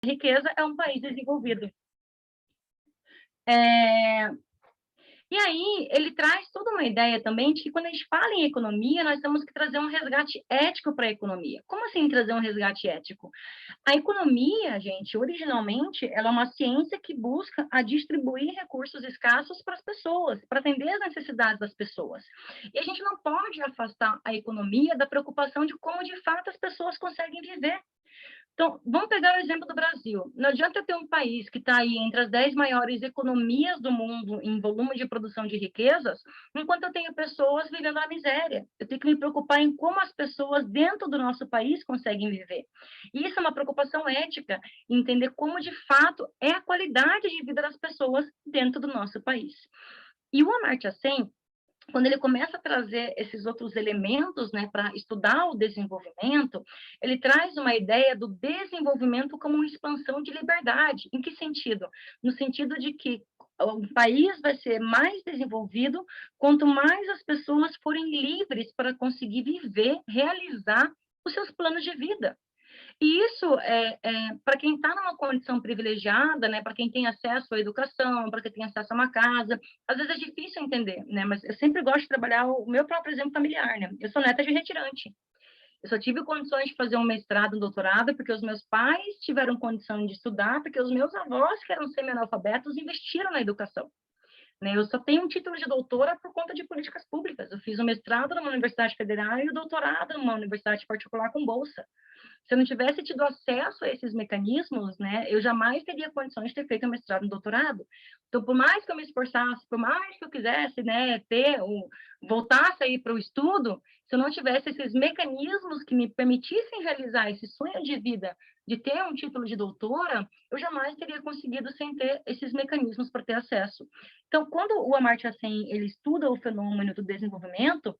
riqueza é um país desenvolvido. Eh, e aí ele traz toda uma ideia também de que quando a gente fala em economia, nós temos que trazer um resgate ético para a economia. Como assim trazer um resgate ético? A economia, gente, originalmente, ela é uma ciência que busca a distribuir recursos escassos para as pessoas, para atender as necessidades das pessoas. E a gente não pode afastar a economia da preocupação de como, de fato, as pessoas conseguem viver. Então, vamos pegar o exemplo do Brasil. Não adianta ter um país que está aí entre as 10 maiores economias do mundo em volume de produção de riquezas, enquanto eu tenho pessoas vivendo na miséria. Eu tenho que me preocupar em como as pessoas dentro do nosso país conseguem viver. E isso é uma preocupação ética, entender como, de fato, é a qualidade de vida das pessoas dentro do nosso país. E o Amartya Sen, quando ele começa a trazer esses outros elementos, né, para estudar o desenvolvimento, ele traz uma ideia do desenvolvimento como uma expansão de liberdade. Em que sentido? No sentido de que o país vai ser mais desenvolvido quanto mais as pessoas forem livres para conseguir viver, realizar os seus planos de vida. E isso para quem está numa condição privilegiada, né, para quem tem acesso à educação, para quem tem acesso a uma casa, às vezes é difícil entender, né, mas eu sempre gosto de trabalhar o meu próprio exemplo familiar, né? Eu sou neta de retirante. Eu só tive condições de fazer um mestrado, um doutorado, porque os meus pais tiveram condição de estudar, porque os meus avós, que eram semi-analfabetos, investiram na educação. Né? Eu só tenho um título de doutora por conta de políticas públicas. Eu fiz o mestrado numa universidade federal e o doutorado numa universidade particular com bolsa. Se eu não tivesse tido acesso a esses mecanismos, né, eu jamais teria condições de ter feito um mestrado e doutorado. Então, por mais que eu me esforçasse, por mais que eu quisesse, né, voltasse aí para o estudo, se eu não tivesse esses mecanismos que me permitissem realizar esse sonho de vida, de ter um título de doutora, eu jamais teria conseguido sem ter esses mecanismos para ter acesso. Então, quando o Amartya Sen ele estuda o fenômeno do desenvolvimento,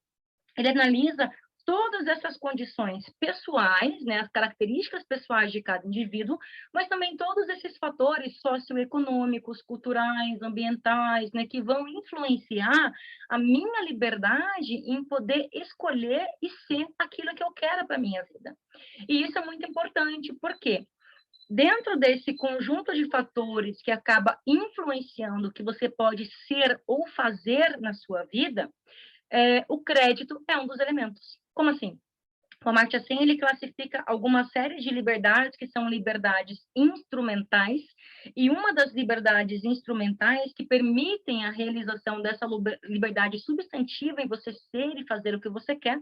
ele analisa todas essas condições pessoais, né, as características pessoais de cada indivíduo, mas também todos esses fatores socioeconômicos, culturais, ambientais, né, que vão influenciar a minha liberdade em poder escolher e ser aquilo que eu quero para a minha vida. E isso é muito importante, porque dentro desse conjunto de fatores que acaba influenciando o que você pode ser ou fazer na sua vida, o crédito é um dos elementos. Como assim? O Amartya Sen ele classifica alguma série de liberdades que são liberdades instrumentais, e uma das liberdades instrumentais que permitem a realização dessa liberdade substantiva em você ser e fazer o que você quer,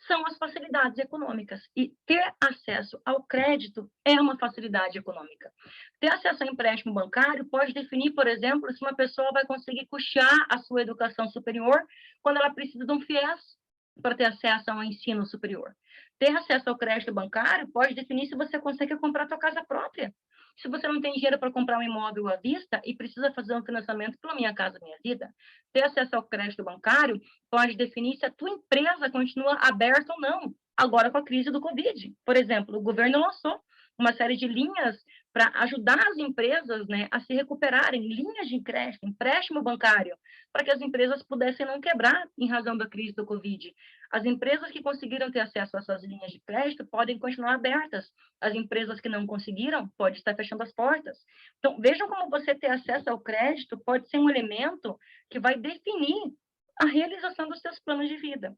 são as facilidades econômicas. E ter acesso ao crédito é uma facilidade econômica. Ter acesso ao empréstimo bancário pode definir, por exemplo, se uma pessoa vai conseguir custear a sua educação superior quando ela precisa de um FIES para ter acesso ao ensino superior. Ter acesso ao crédito bancário pode definir se você consegue comprar sua casa própria. Se você não tem dinheiro para comprar um imóvel à vista e precisa fazer um financiamento pela Minha Casa Minha Vida, ter acesso ao crédito bancário pode definir se a tua empresa continua aberta ou não, agora com a crise do Covid. Por exemplo, o governo lançou uma série de linhas para ajudar as empresas, né, a se recuperarem, linhas de crédito, empréstimo bancário, para que as empresas pudessem não quebrar em razão da crise do Covid. As empresas que conseguiram ter acesso a essas linhas de crédito podem continuar abertas. As empresas que não conseguiram podem estar fechando as portas. Então, vejam como você ter acesso ao crédito pode ser um elemento que vai definir a realização dos seus planos de vida.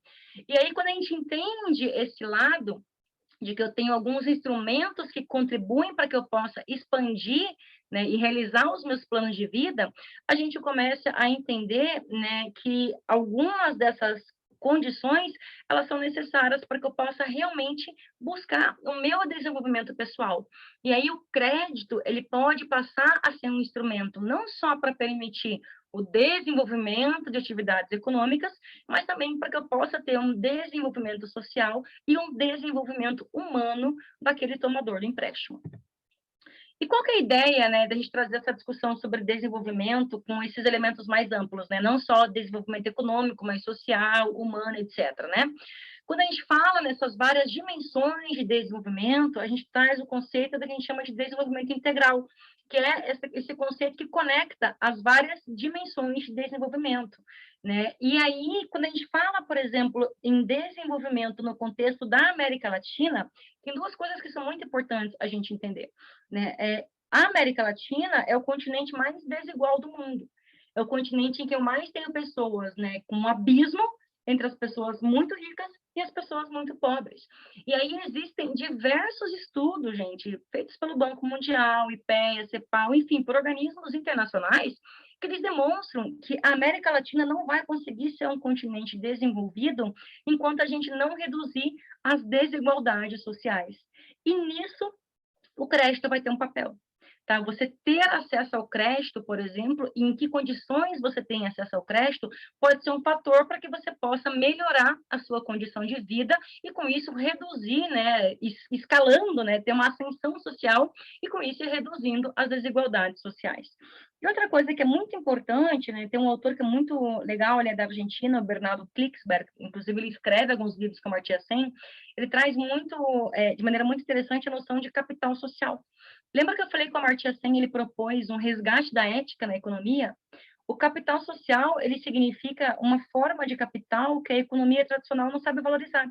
E aí, quando a gente entende esse lado, de que eu tenho alguns instrumentos que contribuem para que eu possa expandir, né, e realizar os meus planos de vida, a gente começa a entender, né, que algumas dessas condições, elas são necessárias para que eu possa realmente buscar o meu desenvolvimento pessoal. E aí o crédito, ele pode passar a ser um instrumento não só para permitir o desenvolvimento de atividades econômicas, mas também para que eu possa ter um desenvolvimento social e um desenvolvimento humano daquele tomador do empréstimo. E qual que é a ideia, né, da gente trazer essa discussão sobre desenvolvimento com esses elementos mais amplos, né? Não só desenvolvimento econômico, mas social, humano, etc., né? Quando a gente fala nessas várias dimensões de desenvolvimento, a gente traz o conceito da que a gente chama de desenvolvimento integral, que é esse conceito que conecta as várias dimensões de desenvolvimento. né? E aí, quando a gente fala, por exemplo, em desenvolvimento no contexto da América Latina, tem duas coisas que são muito importantes a gente entender, né? A América Latina é o continente mais desigual do mundo. É o continente em que eu mais tenho pessoas, né, com um abismo entre as pessoas muito ricas e as pessoas muito pobres. E aí existem diversos estudos, gente, feitos pelo Banco Mundial, IPEA, CEPAL, enfim, por organismos internacionais, que eles demonstram que a América Latina não vai conseguir ser um continente desenvolvido enquanto a gente não reduzir as desigualdades sociais. E nisso, o crédito vai ter um papel. Tá? Você ter acesso ao crédito, por exemplo, e em que condições você tem acesso ao crédito, pode ser um fator para que você possa melhorar a sua condição de vida e, com isso, reduzir, né, escalando, né, ter uma ascensão social e, com isso, ir reduzindo as desigualdades sociais. E outra coisa que é muito importante, né, tem um autor que é muito legal, ele é da Argentina, o Bernardo Klicksberg, inclusive ele escreve alguns livros com a Amartya Sen, ele traz muito, de maneira muito interessante, a noção de capital social. Lembra que eu falei que o Amartya Sen ele propôs um resgate da ética na economia? O capital social, ele significa uma forma de capital que a economia tradicional não sabe valorizar.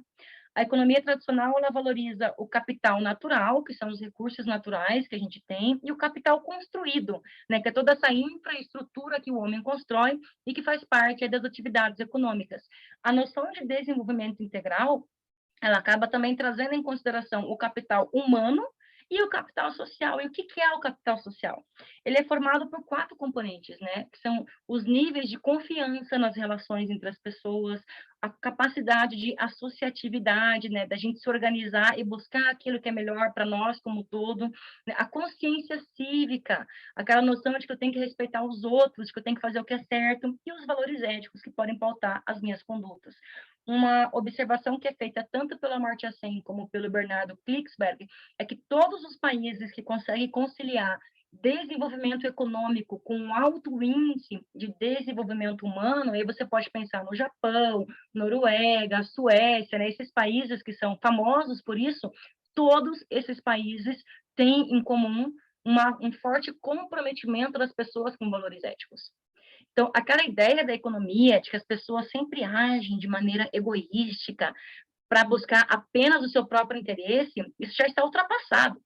A economia tradicional, ela valoriza o capital natural, que são os recursos naturais que a gente tem, e o capital construído, né, que é toda essa infraestrutura que o homem constrói e que faz parte das atividades econômicas. A noção de desenvolvimento integral, ela acaba também trazendo em consideração o capital humano e o capital social. E o que é o capital social? Ele é formado por 4 componentes, né? Que são os níveis de confiança nas relações entre as pessoas, a capacidade de associatividade, né? Da gente se organizar e buscar aquilo que é melhor para nós como um todo, né? A consciência cívica, aquela noção de que eu tenho que respeitar os outros, que eu tenho que fazer o que é certo, e os valores éticos que podem pautar as minhas condutas. Uma observação que é feita tanto pelo Amartya Sen como pelo Bernardo Klicksberg é que todos os países que conseguem conciliar desenvolvimento econômico com um alto índice de desenvolvimento humano, aí você pode pensar no Japão, Noruega, Suécia, né, esses países que são famosos por isso, todos esses países têm em comum um forte comprometimento das pessoas com valores éticos. Então, aquela ideia da economia, de que as pessoas sempre agem de maneira egoística, para buscar apenas o seu próprio interesse, isso já está ultrapassado.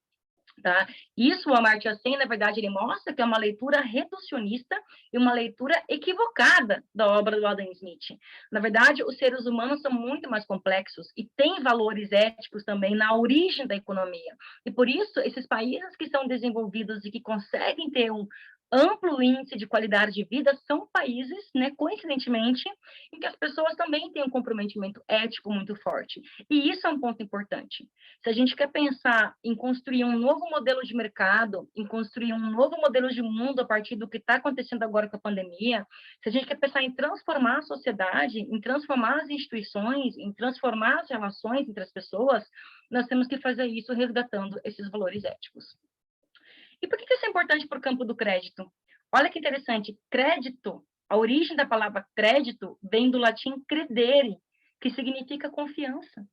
Tá? Isso, o Amartya Sen, na verdade, ele mostra que é uma leitura reducionista e uma leitura equivocada da obra do Adam Smith. Na verdade, os seres humanos são muito mais complexos e têm valores éticos também na origem da economia. E por isso, esses países que são desenvolvidos e que conseguem ter um amplo índice de qualidade de vida são países, né, coincidentemente, em que as pessoas também têm um comprometimento ético muito forte. E isso é um ponto importante. Se a gente quer pensar em construir um novo modelo de mercado, em construir um novo modelo de mundo a partir do que está acontecendo agora com a pandemia, se a gente quer pensar em transformar a sociedade, em transformar as instituições, em transformar as relações entre as pessoas, nós temos que fazer isso resgatando esses valores éticos. E por que isso é importante para o campo do crédito? Olha que interessante, crédito, a origem da palavra crédito vem do latim credere, que significa confiança.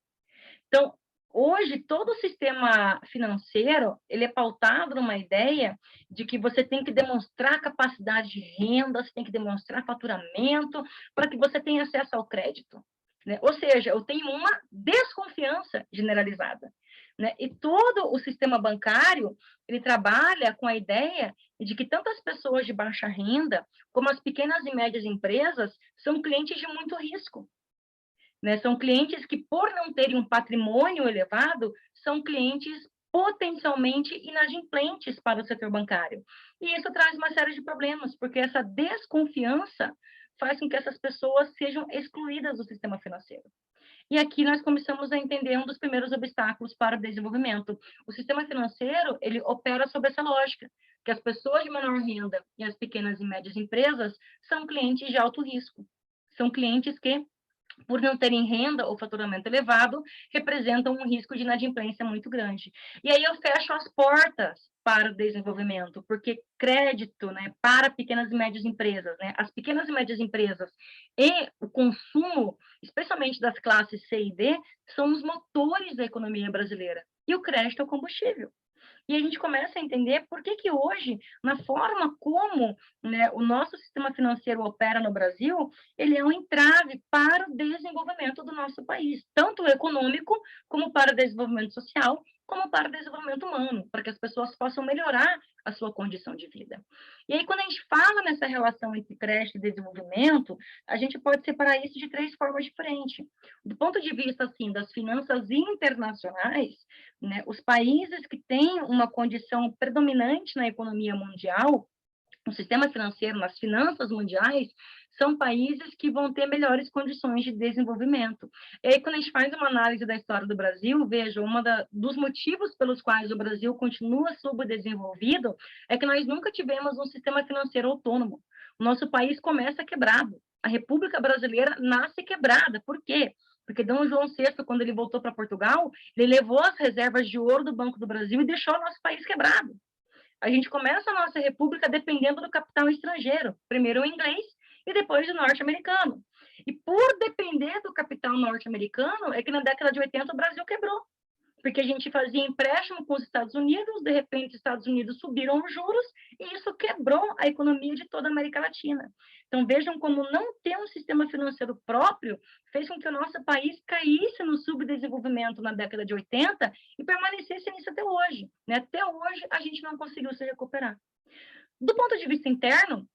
Então, hoje, todo o sistema financeiro, ele é pautado numa ideia de que você tem que demonstrar capacidade de renda, você tem que demonstrar faturamento para que você tenha acesso ao crédito. Né? Ou seja, eu tenho uma desconfiança generalizada. Né? E todo o sistema bancário, ele trabalha com a ideia de que tanto as pessoas de baixa renda, como as pequenas e médias empresas, são clientes de muito risco. Né? São clientes que, por não terem um patrimônio elevado, são clientes potencialmente inadimplentes para o setor bancário. E isso traz uma série de problemas, porque essa desconfiança faz com que essas pessoas sejam excluídas do sistema financeiro. E aqui nós começamos a entender um dos primeiros obstáculos para o desenvolvimento. O sistema financeiro, ele opera sob essa lógica, que as pessoas de menor renda e as pequenas e médias empresas são clientes de alto risco. São clientes que, por não terem renda ou faturamento elevado, representam um risco de inadimplência muito grande. E aí eu fecho as portas para o desenvolvimento, porque crédito, né, para pequenas e médias empresas, né, as pequenas e médias empresas e o consumo, especialmente das classes C e D, são os motores da economia brasileira. E o crédito é o combustível. E a gente começa a entender por que que hoje, na forma como, né, o nosso sistema financeiro opera no Brasil, ele é um entrave para o desenvolvimento do nosso país, tanto econômico, como para o desenvolvimento social, como para o desenvolvimento humano, para que as pessoas possam melhorar a sua condição de vida. E aí, quando a gente fala nessa relação entre creche e desenvolvimento, a gente pode separar isso de três formas diferentes. Do ponto de vista, assim, das finanças internacionais, né, os países que têm uma condição predominante na economia mundial, no sistema financeiro, nas finanças mundiais, são países que vão ter melhores condições de desenvolvimento. E aí, quando a gente faz uma análise da história do Brasil, veja, dos motivos pelos quais o Brasil continua subdesenvolvido é que nós nunca tivemos um sistema financeiro autônomo. O nosso país começa quebrado. A República Brasileira nasce quebrada. Por quê? Porque Dom João VI, quando ele voltou para Portugal, ele levou as reservas de ouro do Banco do Brasil e deixou o nosso país quebrado. A gente começa a nossa república dependendo do capital estrangeiro, primeiro o inglês e depois o norte-americano. E por depender do capital norte-americano, é que na década de 80 o Brasil quebrou, porque a gente fazia empréstimo com os Estados Unidos, de repente os Estados Unidos subiram os juros e isso quebrou a economia de toda a América Latina. Então vejam como não ter um sistema financeiro próprio fez com que o nosso país caísse no subdesenvolvimento na década de 80 e permanecesse nisso até hoje. Né? Até hoje a gente não conseguiu se recuperar. Do ponto de vista interno,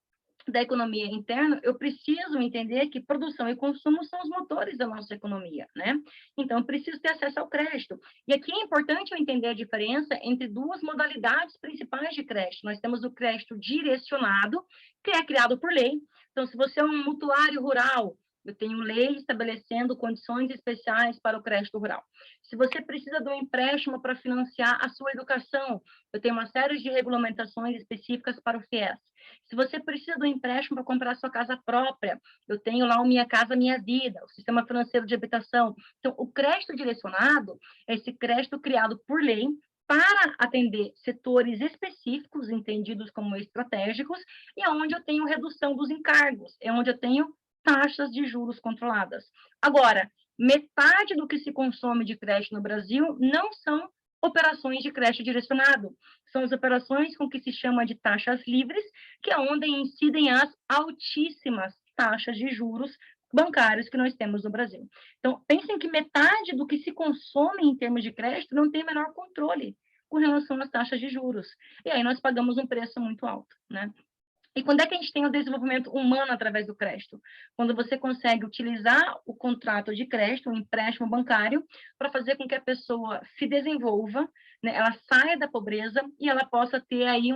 da economia interna, eu preciso entender que produção e consumo são os motores da nossa economia, né? Então, eu preciso ter acesso ao crédito. E aqui é importante eu entender a diferença entre duas modalidades principais de crédito. Nós temos o crédito direcionado, que é criado por lei. Então, se você é um mutuário rural, eu tenho lei estabelecendo condições especiais para o crédito rural. Se você precisa de um empréstimo para financiar a sua educação, eu tenho uma série de regulamentações específicas para o FIES. Se você precisa de um empréstimo para comprar sua casa própria, eu tenho lá o Minha Casa Minha Vida, o Sistema Financeiro de Habitação. Então, o crédito direcionado é esse crédito criado por lei para atender setores específicos, entendidos como estratégicos, e é onde eu tenho redução dos encargos, é onde eu tenho taxas de juros controladas. Agora, metade do que se consome de crédito no Brasil não são operações de crédito direcionado. São as operações com que se chama de taxas livres, que é onde incidem as altíssimas taxas de juros bancários que nós temos no Brasil. Então, pensem que metade do que se consome em termos de crédito não tem menor controle com relação às taxas de juros. E aí nós pagamos um preço muito alto, né? E quando é que a gente tem o desenvolvimento humano através do crédito? Quando você consegue utilizar o contrato de crédito, o empréstimo bancário, para fazer com que a pessoa se desenvolva, né, ela saia da pobreza e ela possa ter aí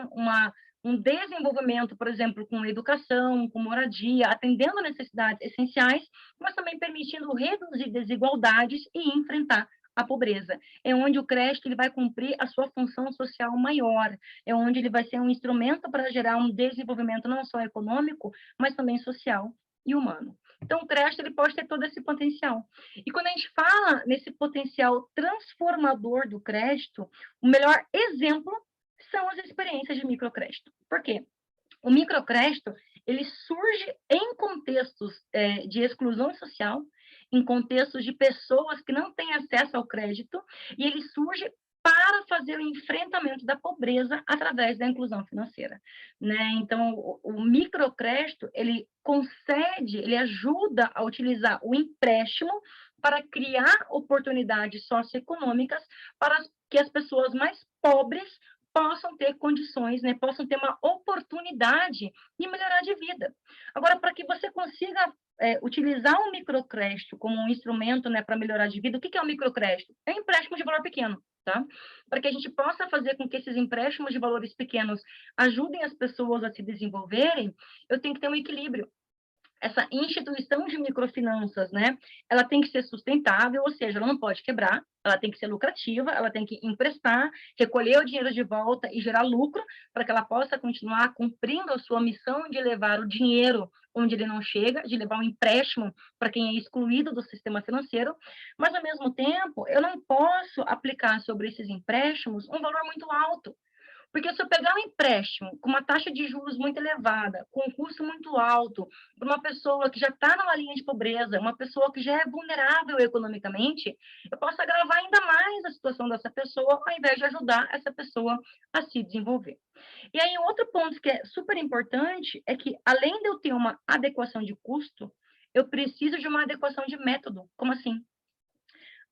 um desenvolvimento, por exemplo, com educação, com moradia, atendendo necessidades essenciais, mas também permitindo reduzir desigualdades e enfrentar a pobreza. É onde o crédito ele vai cumprir a sua função social maior, é onde ele vai ser um instrumento para gerar um desenvolvimento não só econômico, mas também social e humano. Então, o crédito ele pode ter todo esse potencial. E quando a gente fala nesse potencial transformador do crédito, o melhor exemplo são as experiências de microcrédito. Por quê? O microcrédito ele surge em contextos de exclusão social, em contextos de pessoas que não têm acesso ao crédito, e ele surge para fazer o enfrentamento da pobreza através da inclusão financeira, né? Então, o microcrédito, ele concede, ele ajuda a utilizar o empréstimo para criar oportunidades socioeconômicas para que as pessoas mais pobres possam ter condições, né, possam ter uma oportunidade de melhorar de vida. Agora, para que você consiga utilizar o microcrédito como um instrumento, né, para melhorar de vida, o que é o microcrédito? É um empréstimo de valor pequeno, tá? Para que a gente possa fazer com que esses empréstimos de valores pequenos ajudem as pessoas a se desenvolverem, eu tenho que ter um equilíbrio. Essa instituição de microfinanças, né, ela tem que ser sustentável, ou seja, ela não pode quebrar, ela tem que ser lucrativa, ela tem que emprestar, recolher o dinheiro de volta e gerar lucro para que ela possa continuar cumprindo a sua missão de levar o dinheiro onde ele não chega, de levar um empréstimo para quem é excluído do sistema financeiro, mas, ao mesmo tempo, eu não posso aplicar sobre esses empréstimos um valor muito alto, Porque se eu pegar um empréstimo com uma taxa de juros muito elevada, com um custo muito alto, para uma pessoa que já está numa linha de pobreza, uma pessoa que já é vulnerável economicamente, eu posso agravar ainda mais a situação dessa pessoa, ao invés de ajudar essa pessoa a se desenvolver. E aí, outro ponto que é super importante é que, além de eu ter uma adequação de custo, eu preciso de uma adequação de método. Como assim?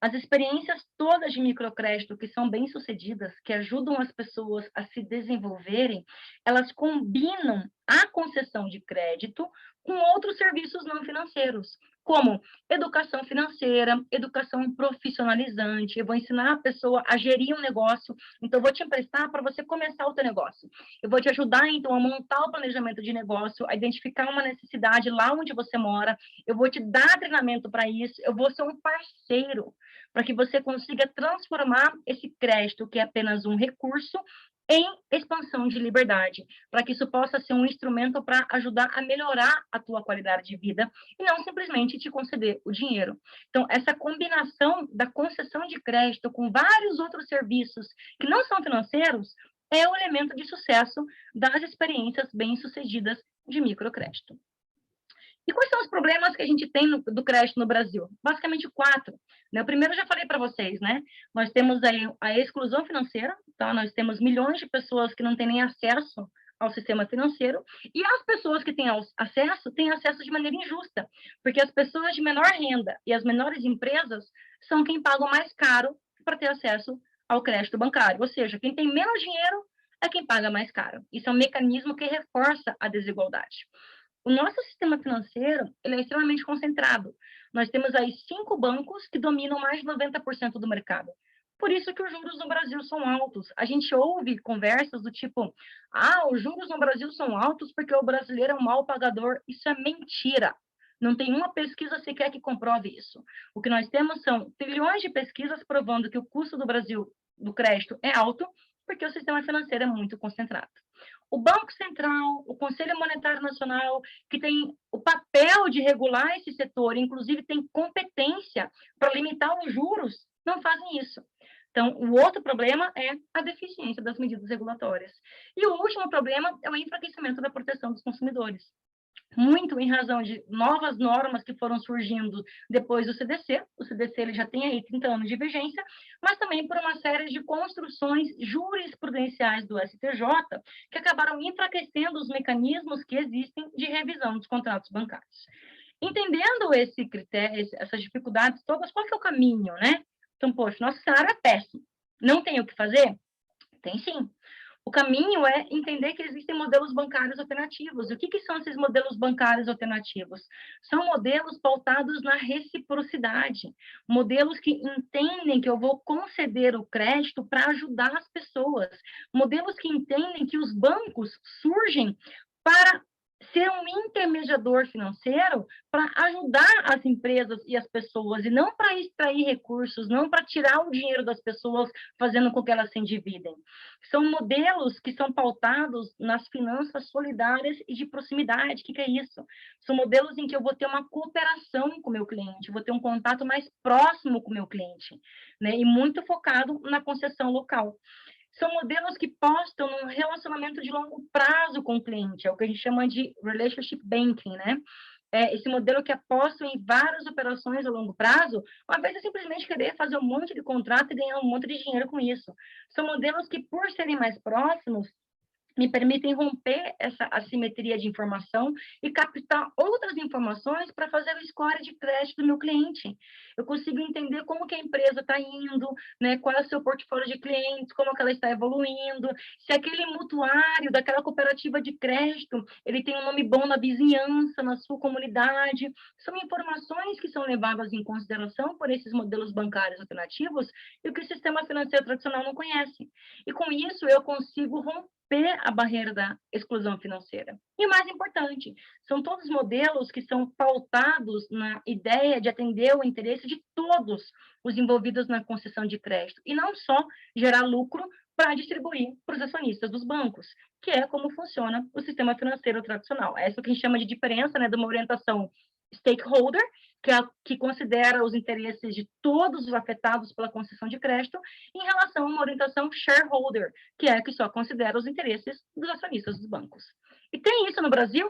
As experiências todas de microcrédito que são bem-sucedidas, que ajudam as pessoas a se desenvolverem, elas combinam a concessão de crédito com outros serviços não financeiros, como educação financeira, educação profissionalizante. Eu vou ensinar a pessoa a gerir um negócio, então eu vou te emprestar para você começar o teu negócio. Eu vou te ajudar, então, a montar o planejamento de negócio, a identificar uma necessidade lá onde você mora, eu vou te dar treinamento para isso, eu vou ser um parceiro para que você consiga transformar esse crédito, que é apenas um recurso, em expansão de liberdade, para que isso possa ser um instrumento para ajudar a melhorar a tua qualidade de vida e não simplesmente te conceder o dinheiro. Então, essa combinação da concessão de crédito com vários outros serviços que não são financeiros é o elemento de sucesso das experiências bem-sucedidas de microcrédito. E quais são os problemas que a gente tem do crédito no Brasil? Basicamente quatro. Né? O primeiro eu já falei para vocês, né? Nós temos aí a exclusão financeira, tá? Nós temos milhões de pessoas que não têm nem acesso ao sistema financeiro, e as pessoas que têm acesso de maneira injusta, porque as pessoas de menor renda e as menores empresas são quem pagam mais caro para ter acesso ao crédito bancário, ou seja, quem tem menos dinheiro é quem paga mais caro. Isso é um mecanismo que reforça a desigualdade. O nosso sistema financeiro ele é extremamente concentrado. Nós temos aí 5 bancos que dominam mais de 90% do mercado. Por isso que os juros no Brasil são altos. A gente ouve conversas do tipo, os juros no Brasil são altos porque o brasileiro é um mau pagador. Isso é mentira. Não tem uma pesquisa sequer que comprove isso. O que nós temos são trilhões de pesquisas provando que o custo do Brasil do crédito é alto porque o sistema financeiro é muito concentrado. O Banco Central, o Conselho Monetário Nacional, que tem o papel de regular esse setor, inclusive tem competência para limitar os juros, não fazem isso. Então, o outro problema é a deficiência das medidas regulatórias. E o último problema é o enfraquecimento da proteção dos consumidores, muito em razão de novas normas que foram surgindo depois do CDC. O CDC ele já tem aí 30 anos de vigência, mas também por uma série de construções jurisprudenciais do STJ que acabaram enfraquecendo os mecanismos que existem de revisão dos contratos bancários. Entendendo esse critério, essas dificuldades todas, qual que é o caminho, né? Então, poxa, nosso cenário é péssimo. Não tem o que fazer? Tem sim. O caminho é entender que existem modelos bancários alternativos. E o que são esses modelos bancários alternativos? São modelos pautados na reciprocidade, modelos que entendem que eu vou conceder o crédito para ajudar as pessoas, modelos que entendem que os bancos surgem para ser um intermediador financeiro para ajudar as empresas e as pessoas, e não para extrair recursos, não para tirar o dinheiro das pessoas, fazendo com que elas se endividem. São modelos que são pautados nas finanças solidárias e de proximidade. O que é isso? São modelos em que eu vou ter uma cooperação com o meu cliente, vou ter um contato mais próximo com o meu cliente, né? E muito focado na concessão local. São modelos que postam num relacionamento de longo prazo com o cliente, é o que a gente chama de relationship banking, né? Esse modelo que aposta em várias operações a longo prazo, uma vez é simplesmente querer fazer um monte de contrato e ganhar um monte de dinheiro com isso. São modelos que, por serem mais próximos, me permitem romper essa assimetria de informação e captar outras informações para fazer o score de crédito do meu cliente. Eu consigo entender como que a empresa está indo, né, qual é o seu portfólio de clientes, como que ela está evoluindo, se aquele mutuário daquela cooperativa de crédito, ele tem um nome bom na vizinhança, na sua comunidade. São informações que são levadas em consideração por esses modelos bancários alternativos e o que o sistema financeiro tradicional não conhece. E com isso eu consigo romper a barreira da exclusão financeira. E o mais importante, são todos modelos que são pautados na ideia de atender o interesse de todos os envolvidos na concessão de crédito, e não só gerar lucro para distribuir para os acionistas dos bancos, que é como funciona o sistema financeiro tradicional. Essa é o que a gente chama de diferença, né, de uma orientação stakeholder, que considera os interesses de todos os afetados pela concessão de crédito, em relação a uma orientação shareholder, que é a que só considera os interesses dos acionistas dos bancos. E tem isso no Brasil?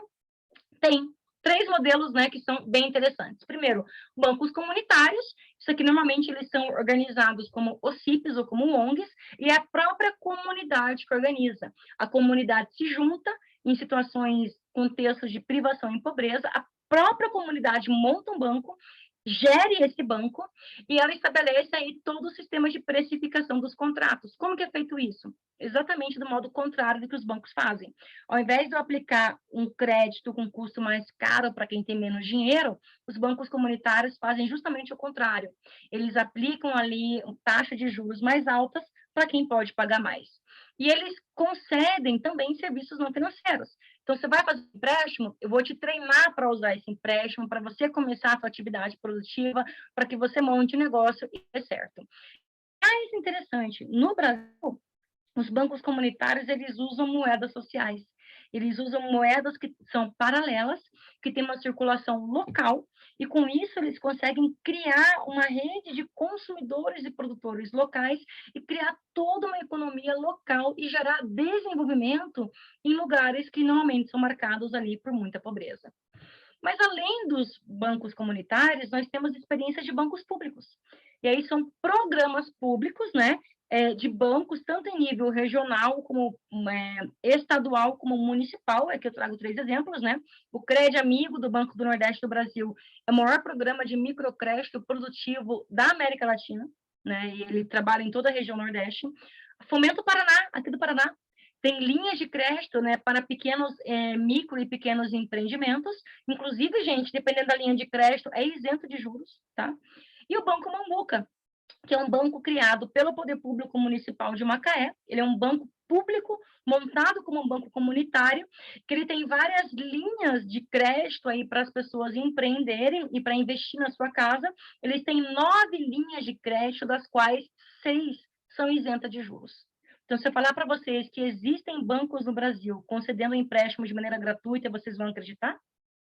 Tem. Três modelos, né, que são bem interessantes. Primeiro, bancos comunitários. Isso aqui, normalmente, eles são organizados como OCIPs ou como ONGs, e é a própria comunidade que organiza. A comunidade se junta em situações, contextos de privação e pobreza, a própria comunidade monta um banco, gere esse banco, e ela estabelece aí todo o sistema de precificação dos contratos. Como que é feito isso? Exatamente do modo contrário do que os bancos fazem. Ao invés de eu aplicar um crédito com custo mais caro para quem tem menos dinheiro, os bancos comunitários fazem justamente o contrário. Eles aplicam ali taxa de juros mais altas para quem pode pagar mais. E eles concedem também serviços não financeiros. Então, você vai fazer um empréstimo, eu vou te treinar para usar esse empréstimo, para você começar a sua atividade produtiva, para que você monte um negócio e dê certo. Mais interessante, no Brasil, os bancos comunitários, eles usam moedas sociais. Eles usam moedas que são paralelas, que têm uma circulação local, e com isso eles conseguem criar uma rede de consumidores e produtores locais e criar toda uma economia local e gerar desenvolvimento em lugares que normalmente são marcados ali por muita pobreza. Mas além dos bancos comunitários, nós temos experiências de bancos públicos. E aí são programas públicos, né, de bancos, tanto em nível regional, como estadual, como municipal. Aqui eu trago três exemplos, né? O Crédito Amigo, do Banco do Nordeste do Brasil, é o maior programa de microcrédito produtivo da América Latina, né? E ele trabalha em toda a região Nordeste. Fomento Paraná, aqui do Paraná, tem linhas de crédito, né, para pequenos, micro e pequenos empreendimentos. Inclusive, gente, dependendo da linha de crédito, é isento de juros, tá? E o Banco Mambuca, que é um banco criado pelo Poder Público Municipal de Macaé. Ele é um banco público montado como um banco comunitário, que ele tem várias linhas de crédito aí para as pessoas empreenderem e para investir na sua casa. Eles têm 9 linhas de crédito, das quais 6 são isentas de juros. Então, se eu falar para vocês que existem bancos no Brasil concedendo empréstimos de maneira gratuita, vocês vão acreditar?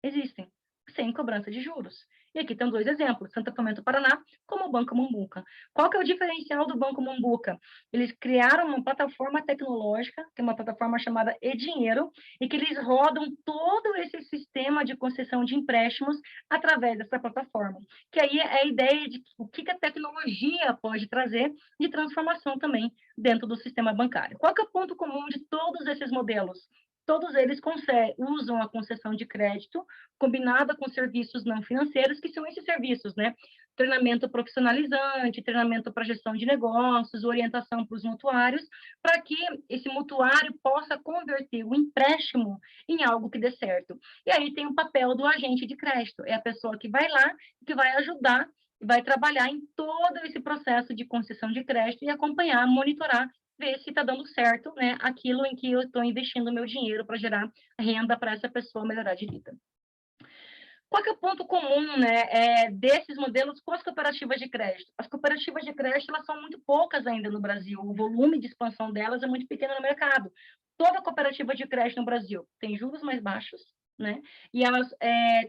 Existem, sem cobrança de juros. E aqui estão dois exemplos, Santa Fomento Paraná, como o Banco Mambuca. Qual que é o diferencial do Banco Mambuca? Eles criaram uma plataforma tecnológica, que é uma plataforma chamada E-Dinheiro, e que eles rodam todo esse sistema de concessão de empréstimos através dessa plataforma. Que aí é a ideia de o que a tecnologia pode trazer de transformação também dentro do sistema bancário. Qual que é o ponto comum de todos esses modelos? Todos eles usam a concessão de crédito combinada com serviços não financeiros, que são esses serviços, né? Treinamento profissionalizante, treinamento para gestão de negócios, orientação para os mutuários, para que esse mutuário possa converter o empréstimo em algo que dê certo. E aí tem o papel do agente de crédito, é a pessoa que vai lá, que vai ajudar, vai trabalhar em todo esse processo de concessão de crédito e acompanhar, monitorar, ver se está dando certo, né, aquilo em que eu estou investindo o meu dinheiro para gerar renda para essa pessoa melhorar de vida. Qual que é o ponto comum, né, desses modelos com as cooperativas de crédito? As cooperativas de crédito, elas são muito poucas ainda no Brasil, o volume de expansão delas é muito pequeno no mercado. Toda cooperativa de crédito no Brasil tem juros mais baixos, né? E elas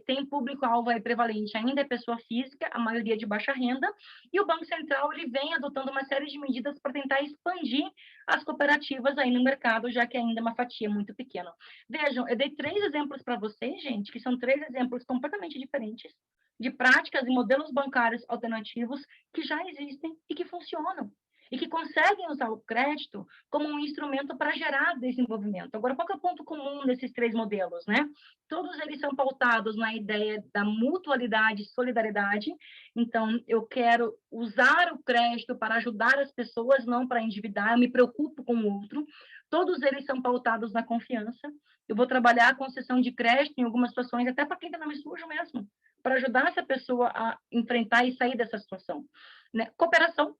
têm público-alvo prevalente, ainda é pessoa física, a maioria de baixa renda, e o Banco Central ele vem adotando uma série de medidas para tentar expandir as cooperativas aí no mercado, já que ainda é uma fatia muito pequena. Vejam, eu dei 3 exemplos para vocês, gente, que são 3 exemplos completamente diferentes de práticas e modelos bancários alternativos que já existem e que funcionam e que conseguem usar o crédito como um instrumento para gerar desenvolvimento. Agora, qual que é o ponto comum desses 3 modelos, né? Todos eles são pautados na ideia da mutualidade e solidariedade. Então, eu quero usar o crédito para ajudar as pessoas, não para endividar, eu me preocupo com o outro. Todos eles são pautados na confiança. Eu vou trabalhar a concessão de crédito em algumas situações, até para quem está nome sujo mesmo, para ajudar essa pessoa a enfrentar e sair dessa situação. Né? Cooperação.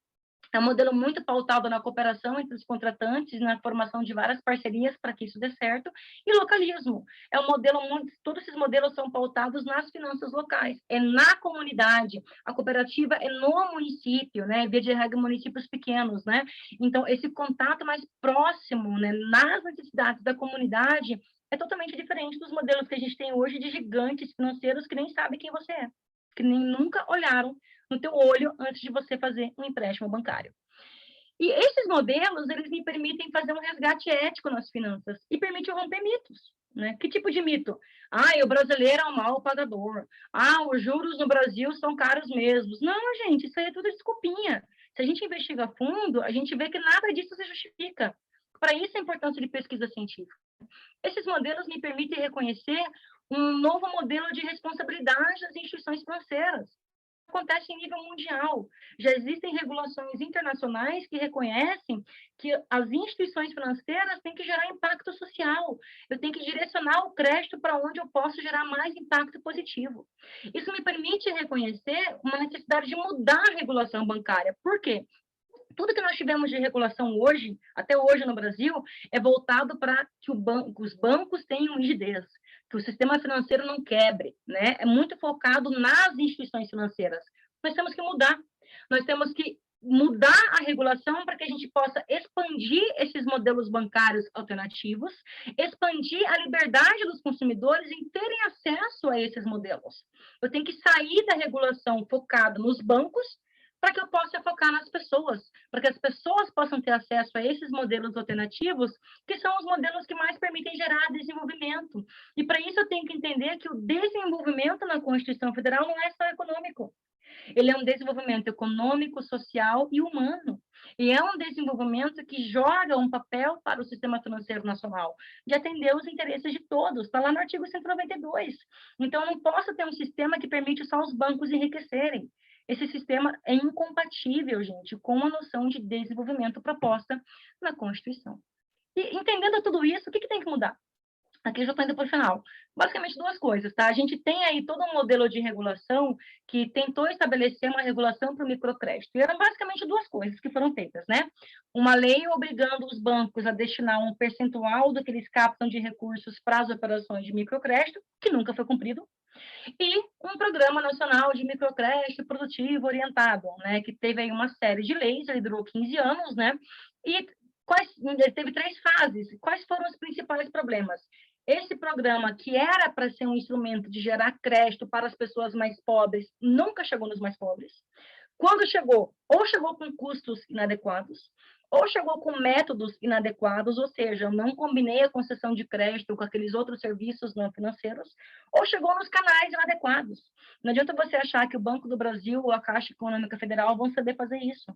É um modelo muito pautado na cooperação entre os contratantes, na formação de várias parcerias para que isso dê certo. E localismo. É um modelo todos esses modelos são pautados nas finanças locais, é na comunidade. A cooperativa é no município, né? Via de regra, municípios pequenos, né? Então, esse contato mais próximo, né, nas necessidades da comunidade é totalmente diferente dos modelos que a gente tem hoje de gigantes financeiros que nem sabem quem você é, que nem nunca olharam no teu olho antes de você fazer um empréstimo bancário. E esses modelos, eles me permitem fazer um resgate ético nas finanças e permitem romper mitos, né? Que tipo de mito? Ah, o brasileiro é um mau pagador. Ah, os juros no Brasil são caros mesmos. Não, gente, isso aí é tudo desculpinha. Se a gente investiga a fundo, a gente vê que nada disso se justifica. Para isso a importância de pesquisa científica. Esses modelos me permitem reconhecer um novo modelo de responsabilidade das instituições financeiras. Acontece em nível mundial. Já existem regulações internacionais que reconhecem que as instituições financeiras têm que gerar impacto social. Eu tenho que direcionar o crédito para onde eu posso gerar mais impacto positivo. Isso me permite reconhecer uma necessidade de mudar a regulação bancária. Por quê? Tudo que nós tivemos de regulação hoje, até hoje no Brasil, é voltado para que os bancos tenham rigidez, que o sistema financeiro não quebre, né? É muito focado nas instituições financeiras. Nós temos que mudar. Nós temos que mudar a regulação para que a gente possa expandir esses modelos bancários alternativos, expandir a liberdade dos consumidores em terem acesso a esses modelos. Eu tenho que sair da regulação focada nos bancos para que eu possa focar nas pessoas, para que as pessoas possam ter acesso a esses modelos alternativos, que são os modelos que mais permitem gerar desenvolvimento. E para isso eu tenho que entender que o desenvolvimento na Constituição Federal não é só econômico. Ele é um desenvolvimento econômico, social e humano. E é um desenvolvimento que joga um papel para o sistema financeiro nacional, de atender os interesses de todos. Está lá no artigo 192. Então, eu não posso ter um sistema que permite só os bancos enriquecerem. Esse sistema é incompatível, gente, com a noção de desenvolvimento proposta na Constituição. E entendendo tudo isso, o que tem que mudar? Aqui eu já estou indo para o final. Basicamente duas coisas, tá? A gente tem aí todo um modelo de regulação que tentou estabelecer uma regulação para o microcrédito. E eram basicamente duas coisas que foram feitas, né? Uma lei obrigando os bancos a destinar um percentual do que eles captam de recursos para as operações de microcrédito, que nunca foi cumprido, e um programa nacional de microcrédito produtivo orientado, né, que teve aí uma série de leis, ele durou 15 anos, né, e ele teve 3 fases. Quais foram os principais problemas? Esse programa, que era para ser um instrumento de gerar crédito para as pessoas mais pobres, nunca chegou nos mais pobres. Quando chegou, ou chegou com custos inadequados, ou chegou com métodos inadequados, ou seja, eu não combinei a concessão de crédito com aqueles outros serviços não financeiros, ou chegou nos canais inadequados. Não adianta você achar que o Banco do Brasil ou a Caixa Econômica Federal vão saber fazer isso.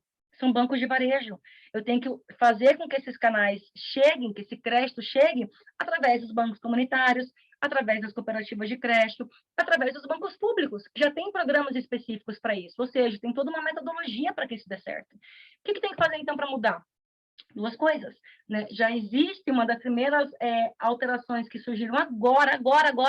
São bancos de varejo. Eu tenho que fazer com que esses canais cheguem, que esse crédito chegue através dos bancos comunitários, através das cooperativas de crédito, através dos bancos públicos, que já tem programas específicos para isso, ou seja, tem toda uma metodologia para que isso dê certo. O que tem que fazer, então, para mudar? Duas coisas, né? Já existe uma das primeiras alterações que surgiram agora,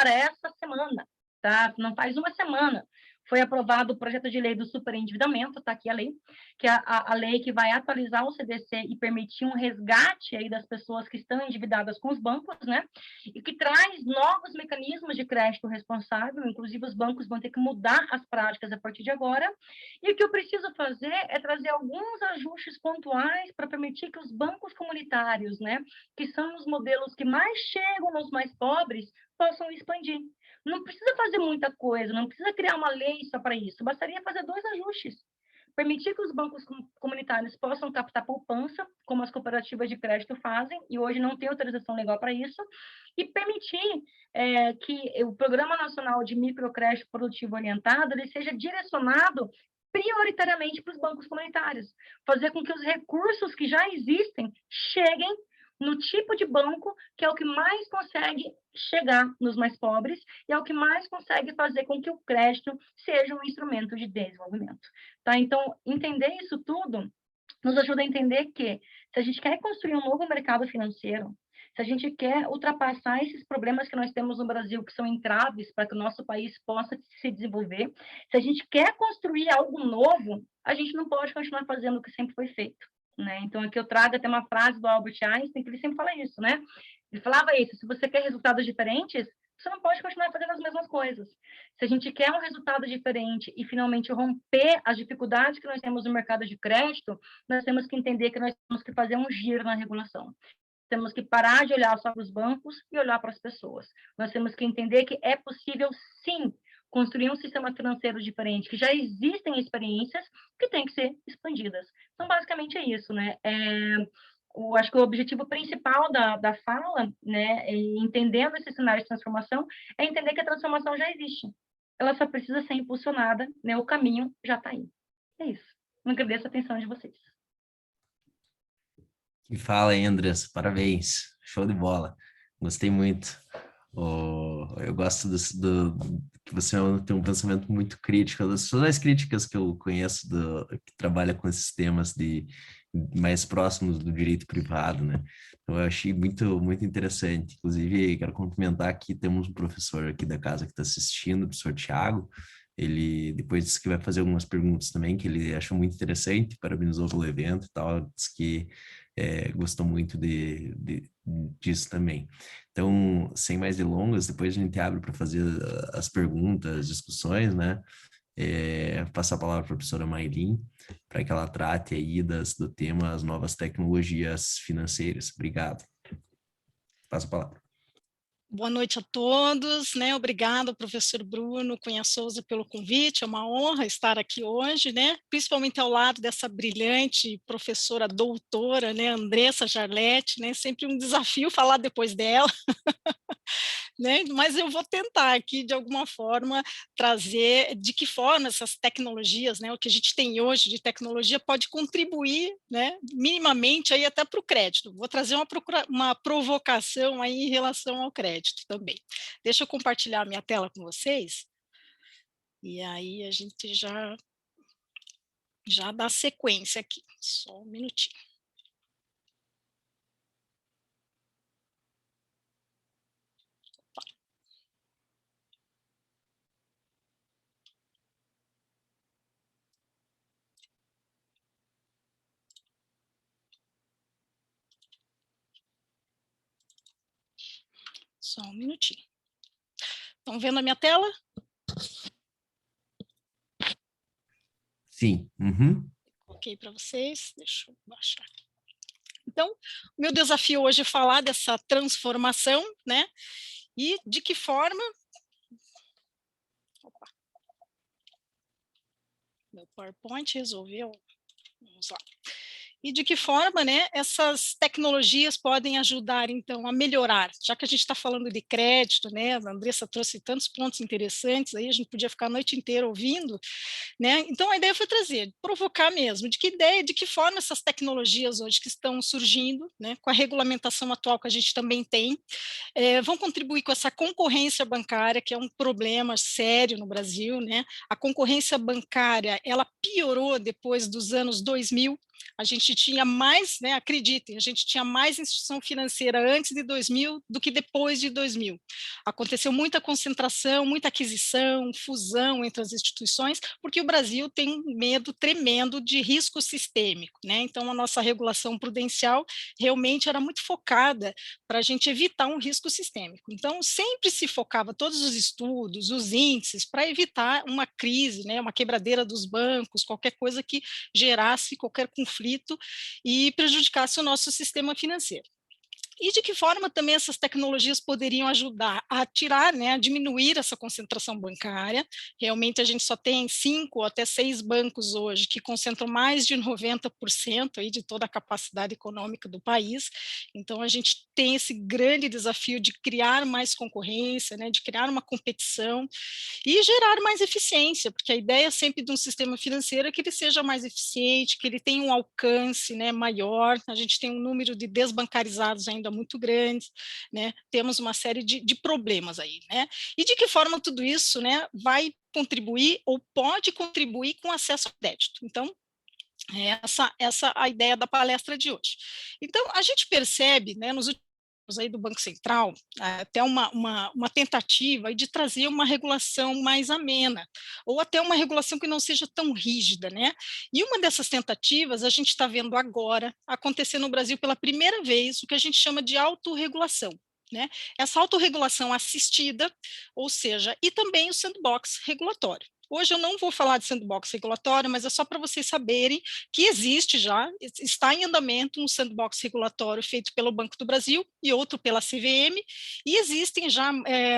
essa semana, tá? Não faz uma semana. Foi aprovado o projeto de lei do superendividamento, está aqui a lei, que é a lei que vai atualizar o CDC e permitir um resgate aí das pessoas que estão endividadas com os bancos, né? E que traz novos mecanismos de crédito responsável, inclusive os bancos vão ter que mudar as práticas a partir de agora. E o que eu preciso fazer é trazer alguns ajustes pontuais para permitir que os bancos comunitários, né, que são os modelos que mais chegam nos mais pobres, possam expandir. Não precisa fazer muita coisa, não precisa criar uma lei só para isso, bastaria fazer 2 ajustes. Permitir que os bancos comunitários possam captar poupança, como as cooperativas de crédito fazem, e hoje não tem autorização legal para isso, e permitir que o Programa Nacional de Microcrédito Produtivo Orientado ele seja direcionado prioritariamente para os bancos comunitários, fazer com que os recursos que já existem cheguem no tipo de banco que é o que mais consegue chegar nos mais pobres e é o que mais consegue fazer com que o crédito seja um instrumento de desenvolvimento. Tá? Então, entender isso tudo nos ajuda a entender que se a gente quer construir um novo mercado financeiro, se a gente quer ultrapassar esses problemas que nós temos no Brasil, que são entraves para que o nosso país possa se desenvolver, se a gente quer construir algo novo, a gente não pode continuar fazendo o que sempre foi feito. Né? Então, aqui eu trago até uma frase do Albert Einstein, que ele sempre fala isso, né? Ele falava isso, se você quer resultados diferentes, você não pode continuar fazendo as mesmas coisas. Se a gente quer um resultado diferente e finalmente romper as dificuldades que nós temos no mercado de crédito, nós temos que entender que nós temos que fazer um giro na regulação. temos que parar de olhar só para os bancos e olhar para as pessoas. Nós temos que entender que é possível, sim, construir um sistema financeiro diferente, que já existem experiências que têm que ser expandidas. Então, basicamente é isso, né? Acho que o objetivo principal da fala, né, entendendo esse cenário de transformação, é entender que a transformação já existe. Ela só precisa ser impulsionada, né? O caminho já está aí. É isso. Não agradeço a atenção de vocês. E fala aí, Andressa, parabéns, show de bola, gostei muito. Eu gosto que você tem um pensamento muito crítico, das pessoas mais críticas que eu conheço que trabalha com esses temas mais próximos do direito privado, né? Então, eu achei muito interessante. Inclusive, quero cumprimentar aqui, temos um professor aqui da casa que está assistindo, o professor Tiago. Ele depois disse que vai fazer algumas perguntas também, que ele achou muito interessante, parabenizou pelo evento e tal, disse que gostou muito disso também. Então, sem mais delongas, depois a gente abre para fazer as perguntas, as discussões, né? Passar a palavra para a professora Maylin, para que ela trate aí do tema as novas tecnologias financeiras. Obrigado. Passa a palavra. Boa noite a todos, né? Obrigada, professor Bruno Cunha Souza, pelo convite. É uma honra estar aqui hoje, né? Principalmente ao lado dessa brilhante professora doutora, né? Andressa Jarlete, né? Sempre um desafio falar depois dela. Né? Mas eu vou tentar aqui, de alguma forma, trazer de que forma essas tecnologias, né, o que a gente tem hoje de tecnologia pode contribuir, né, minimamente aí até para o crédito. Vou trazer uma provocação aí em relação ao crédito também. Deixa eu compartilhar minha tela com vocês, e aí a gente já dá sequência aqui. Só um minutinho. Só um minutinho. Estão vendo a minha tela? Sim. Uhum. Coloquei para vocês. Deixa eu baixar aqui. Então, o meu desafio hoje é falar dessa transformação, né? E de que forma... Opa. Meu PowerPoint resolveu... Vamos lá. E de que forma, né, essas tecnologias podem ajudar, então, a melhorar, já que a gente está falando de crédito, né, a Andressa trouxe tantos pontos interessantes, aí a gente podia ficar a noite inteira ouvindo, né, então a ideia foi trazer, provocar mesmo, de que ideia, de que forma essas tecnologias hoje que estão surgindo, né, com a regulamentação atual que a gente também tem, vão contribuir com essa concorrência bancária, que é um problema sério no Brasil, né, a concorrência bancária, ela piorou depois dos anos 2000, a gente tinha mais, né, acreditem, a gente tinha mais instituição financeira antes de 2000 do que depois de 2000. Aconteceu muita concentração, muita aquisição, fusão entre as instituições, porque o Brasil tem um medo tremendo de risco sistêmico, né? Então, a nossa regulação prudencial realmente era muito focada para a gente evitar um risco sistêmico. Então, sempre se focava todos os estudos, os índices, para evitar uma crise, né, uma quebradeira dos bancos, qualquer coisa que gerasse qualquer conflito e prejudicasse o nosso sistema financeiro. E de que forma também essas tecnologias poderiam ajudar a tirar, né, a diminuir essa concentração bancária. Realmente a gente só tem 5 ou até 6 bancos hoje que concentram mais de 90% aí de toda a capacidade econômica do país. Então a gente tem esse grande desafio de criar mais concorrência, né, de criar uma competição e gerar mais eficiência, porque a ideia sempre de um sistema financeiro é que ele seja mais eficiente, que ele tenha um alcance, né, maior. A gente tem um número de desbancarizados ainda muito grande, né? Temos uma série de problemas aí, né? E de que forma tudo isso, né, vai contribuir ou pode contribuir com acesso ao crédito? Então, essa a ideia da palestra de hoje. Então, a gente percebe, né, nos últimos aí do Banco Central, até uma tentativa de trazer uma regulação mais amena, ou até uma regulação que não seja tão rígida, né? E uma dessas tentativas a gente está vendo agora acontecer no Brasil pela primeira vez, o que a gente chama de autorregulação. Né? Essa autorregulação assistida, ou seja, e também o sandbox regulatório. Hoje eu não vou falar de sandbox regulatório, mas é só para vocês saberem que existe já, está em andamento um sandbox regulatório feito pelo Banco do Brasil e outro pela CVM, e existem já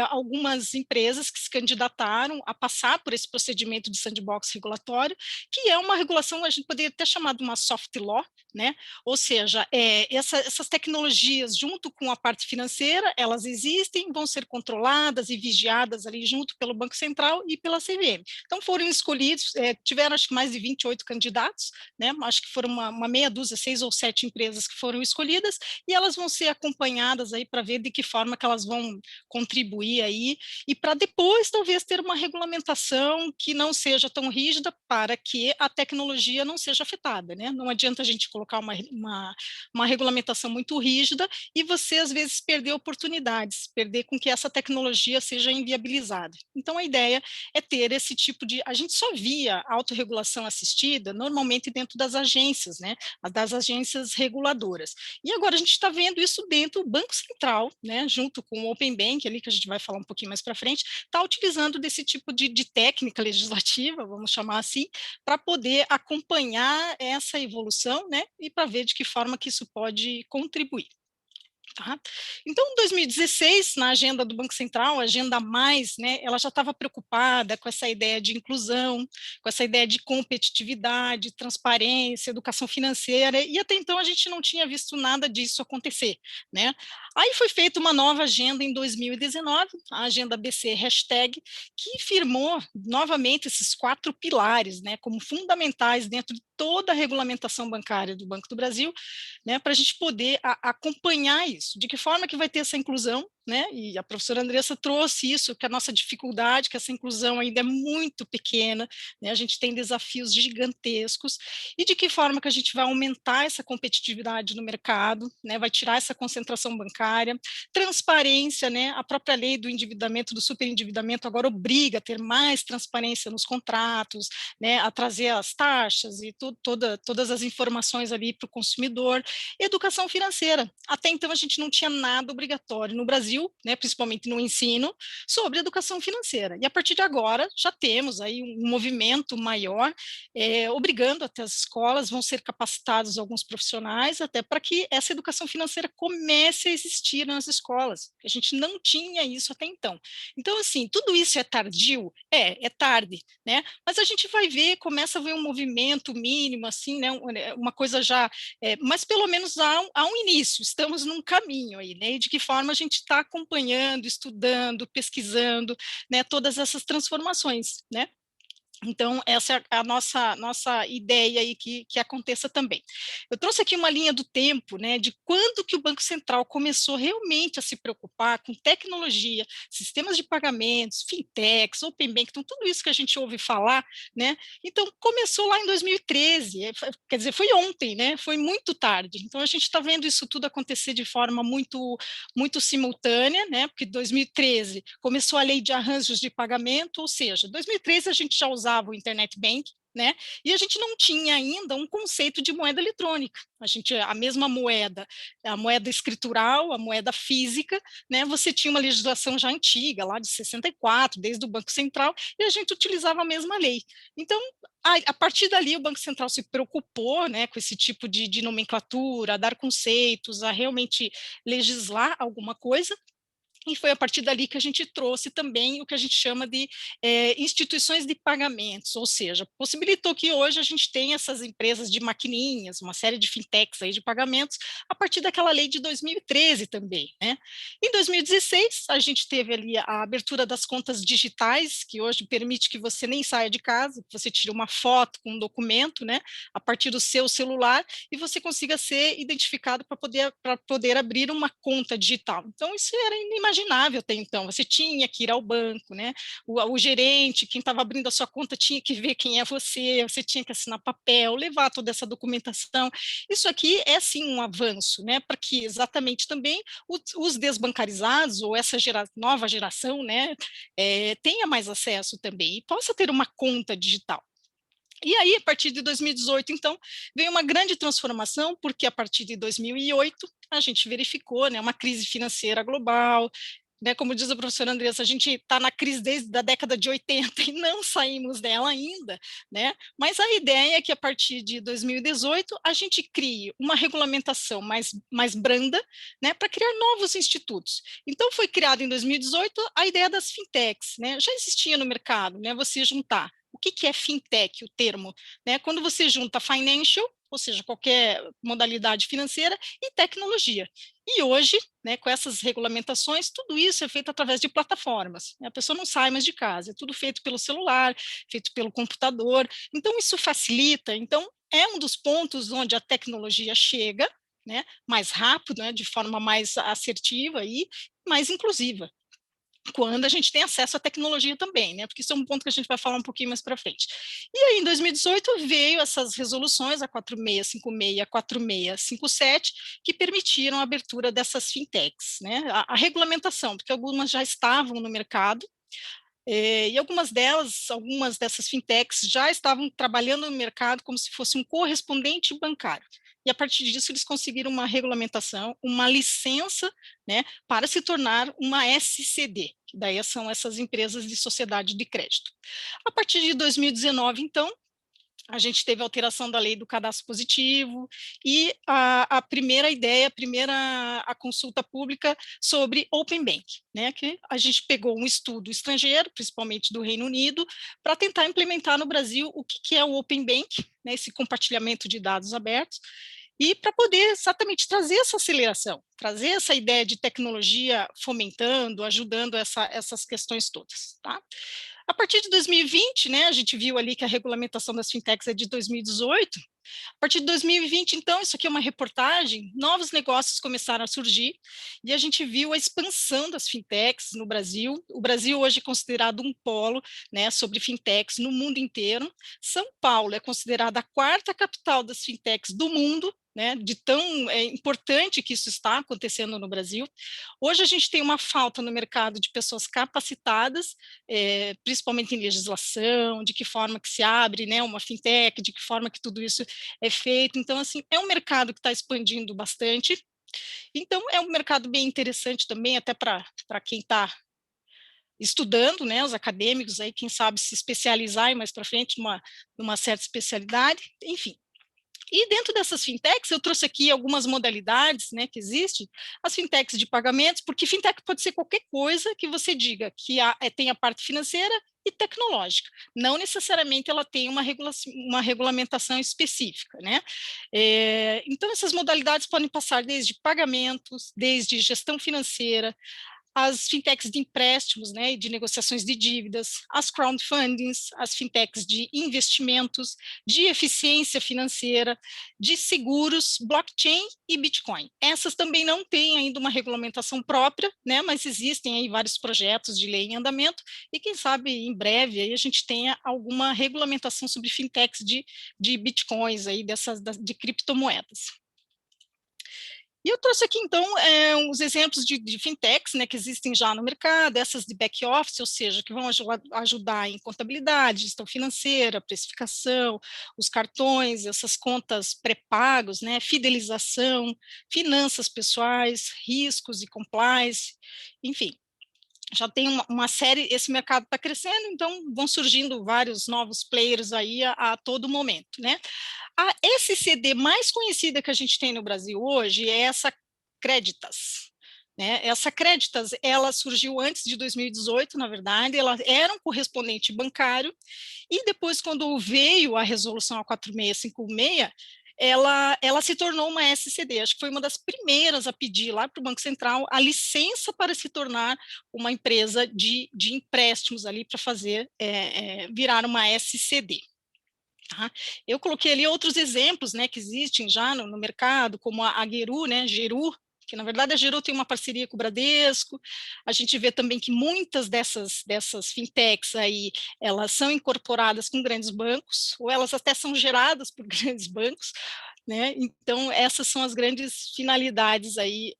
algumas empresas que se candidataram a passar por esse procedimento de sandbox regulatório, que é uma regulação, a gente poderia até chamar de uma soft law, né? Ou seja, essas tecnologias, junto com a parte financeira, elas existem, vão ser controladas e vigiadas ali junto pelo Banco Central e pela CVM. Então, foram escolhidos, tiveram acho que mais de 28 candidatos, né? Acho que foram uma meia dúzia, 6 ou 7 empresas que foram escolhidas, e elas vão ser acompanhadas aí para ver de que forma que elas vão contribuir aí, e para depois talvez ter uma regulamentação que não seja tão rígida para que a tecnologia não seja afetada, né? Não adianta a gente colocar uma regulamentação muito rígida e você às vezes perder oportunidades, perder com que essa tecnologia seja inviabilizada. Então a ideia é ter esse tipo de, a gente só via autorregulação assistida normalmente dentro das agências, né? Das agências reguladoras. E agora a gente está vendo isso dentro do Banco Central, né? Junto com o Open Bank, ali que a gente vai falar um pouquinho mais para frente, está utilizando desse tipo de técnica legislativa, vamos chamar assim, para poder acompanhar essa evolução, né? E para ver de que forma que isso pode contribuir. Tá? Então, em 2016, na agenda do Banco Central, a agenda mais, né, ela já estava preocupada com essa ideia de inclusão, com essa ideia de competitividade, transparência, educação financeira, e até então a gente não tinha visto nada disso acontecer, né? Aí foi feita uma nova agenda em 2019, a agenda BC hashtag, que firmou novamente esses 4 pilares, né, como fundamentais dentro de toda a regulamentação bancária do Banco do Brasil, né, para a gente poder acompanhar isso. De que forma que vai ter essa inclusão, né? E a professora Andressa trouxe isso, que a nossa dificuldade, que essa inclusão ainda é muito pequena, né? A gente tem desafios gigantescos, e de que forma que a gente vai aumentar essa competitividade no mercado, né? Vai tirar essa concentração bancária, transparência, né? A própria lei do endividamento, do superendividamento, agora obriga a ter mais transparência nos contratos, né? A trazer as taxas e todas as informações ali para o consumidor. Educação financeira, até então a gente não tinha nada obrigatório no Brasil, né, principalmente no ensino, sobre educação financeira. E a partir de agora já temos aí um movimento maior, obrigando até as escolas, vão ser capacitados alguns profissionais até para que essa educação financeira comece a existir nas escolas. A gente não tinha isso até então. Então, assim, tudo isso é tardio? É tarde, né? Mas a gente vai ver, começa a ver um movimento mínimo, assim, né? Uma coisa já, mas pelo menos há um início, estamos num caminho aí, né? E de que forma a gente está acompanhando, estudando, pesquisando, né, todas essas transformações, né? Então, essa é a nossa ideia aí que aconteça também. Eu trouxe aqui uma linha do tempo, né, de quando que o Banco Central começou realmente a se preocupar com tecnologia, sistemas de pagamentos, fintechs, open bank, então tudo isso que a gente ouve falar, né? Então, começou lá em 2013, quer dizer, foi ontem, né? Foi muito tarde. Então, a gente está vendo isso tudo acontecer de forma muito simultânea, né? Porque 2013 começou a lei de arranjos de pagamento, ou seja, 2013 a gente já usava o internet bank, né? E a gente não tinha ainda um conceito de moeda eletrônica. A mesma moeda, a moeda escritural, a moeda física, né? Você tinha uma legislação já antiga, lá de 64, desde o Banco Central, e a gente utilizava a mesma lei. Então, a partir dali, o Banco Central se preocupou, né, com esse tipo de nomenclatura, a dar conceitos, a realmente legislar alguma coisa. E foi a partir dali que a gente trouxe também o que a gente chama de instituições de pagamentos, ou seja, possibilitou que hoje a gente tenha essas empresas de maquininhas, uma série de fintechs aí de pagamentos, a partir daquela lei de 2013 também, né? Em 2016, a gente teve ali a abertura das contas digitais, que hoje permite que você nem saia de casa, que você tire uma foto com um documento, né, a partir do seu celular, e você consiga ser identificado para poder abrir uma conta digital. Então, isso era inimaginável até então, você tinha que ir ao banco, né? O gerente, quem estava abrindo a sua conta, tinha que ver quem é você tinha que assinar papel, levar toda essa documentação. Isso aqui é, sim, um avanço, né? Para que exatamente também os desbancarizados, ou essa nova geração, né, tenha mais acesso também e possa ter uma conta digital. E aí, a partir de 2018, então, veio uma grande transformação, porque a partir de 2008 a gente verificou, né, uma crise financeira global, né, como diz a professora Andressa, a gente está na crise desde a década de 80 e não saímos dela ainda, né? Mas a ideia é que a partir de 2018 a gente crie uma regulamentação mais branda, né, para criar novos institutos. Então foi criada em 2018 a ideia das fintechs, né? Já existia no mercado, né? Você juntar o que é fintech, o termo, né? Quando você junta financial, ou seja, qualquer modalidade financeira, e tecnologia. E hoje, né, com essas regulamentações, tudo isso é feito através de plataformas. A pessoa não sai mais de casa, é tudo feito pelo celular, feito pelo computador. Então, isso facilita. Então, é um dos pontos onde a tecnologia chega, né, mais rápido, né, de forma mais assertiva e mais inclusiva, quando a gente tem acesso à tecnologia também, né? Porque isso é um ponto que a gente vai falar um pouquinho mais para frente. E aí, em 2018, veio essas resoluções, a 4656 e a 4657, que permitiram a abertura dessas fintechs, né? A regulamentação, porque algumas já estavam no mercado, e algumas dessas fintechs já estavam trabalhando no mercado como se fosse um correspondente bancário. E a partir disso eles conseguiram uma regulamentação, uma licença, né, para se tornar uma SCD, que daí são essas empresas de sociedade de crédito. A partir de 2019, então, a gente teve a alteração da lei do cadastro positivo e a primeira ideia, a consulta pública sobre Open Bank, né, que a gente pegou um estudo estrangeiro, principalmente do Reino Unido, para tentar implementar no Brasil o que é o Open Bank, né, esse compartilhamento de dados abertos, e para poder exatamente trazer essa aceleração, trazer essa ideia de tecnologia fomentando, ajudando essas questões todas, tá? A partir de 2020, né, a gente viu ali que a regulamentação das fintechs é de 2018. A partir de 2020, então, isso aqui é uma reportagem, novos negócios começaram a surgir e a gente viu a expansão das fintechs no Brasil. O Brasil hoje é considerado um polo, né, sobre fintechs no mundo inteiro. São Paulo é considerada a quarta capital das fintechs do mundo, né, de tão importante que isso está acontecendo no Brasil. Hoje a gente tem uma falta no mercado de pessoas capacitadas, principalmente em legislação, de que forma que se abre, né, uma fintech, de que forma que tudo isso é feito. Então, assim, é um mercado que está expandindo bastante. Então, é um mercado bem interessante também, até para quem está estudando, né, os acadêmicos aí, quem sabe se especializar mais para frente numa certa especialidade, enfim. E dentro dessas fintechs, eu trouxe aqui algumas modalidades, né, que existem, as fintechs de pagamentos, porque fintech pode ser qualquer coisa que você diga que tem a parte financeira e tecnológica, não necessariamente ela tem uma regulamentação específica, né? Então, essas modalidades podem passar desde pagamentos, desde gestão financeira, as fintechs de empréstimos, né, e de negociações de dívidas, as crowdfundings, as fintechs de investimentos, de eficiência financeira, de seguros, blockchain e Bitcoin. Essas também não têm ainda uma regulamentação própria, né, mas existem aí vários projetos de lei em andamento e quem sabe em breve aí a gente tenha alguma regulamentação sobre fintechs de Bitcoins aí de criptomoedas. E eu trouxe aqui, então, uns exemplos de fintechs, né, que existem já no mercado, essas de back-office, ou seja, que vão ajudar em contabilidade, gestão financeira, precificação, os cartões, essas contas pré-pagos, né, fidelização, finanças pessoais, riscos e compliance, enfim. Já tem uma série, esse mercado está crescendo, então vão surgindo vários novos players aí a todo momento, né? A SCD mais conhecida que a gente tem no Brasil hoje é essa Creditas, né? Essa Creditas, ela surgiu antes de 2018, na verdade, ela era um correspondente bancário, e depois, quando veio a resolução a 4656, ela se tornou uma SCD, acho que foi uma das primeiras a pedir lá para o Banco Central a licença para se tornar uma empresa de empréstimos ali para fazer, virar uma SCD. Tá? Eu coloquei ali outros exemplos, né, que existem já no mercado, como a Geru, né, Geru, que na verdade a Geru tem uma parceria com o Bradesco. A gente vê também que muitas dessas fintechs aí, elas são incorporadas com grandes bancos, ou elas até são geradas por grandes bancos, né? Então essas são as grandes finalidades aí,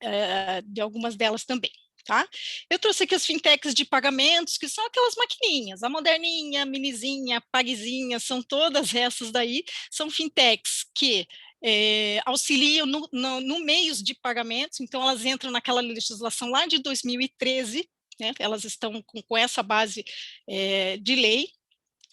de algumas delas também. Tá? Eu trouxe aqui as fintechs de pagamentos, que são aquelas maquininhas, a moderninha, a minizinha, a pagzinha, são todas essas daí, são fintechs que auxiliam no meios de pagamentos, então elas entram naquela legislação lá de 2013, né, elas estão com essa base de lei.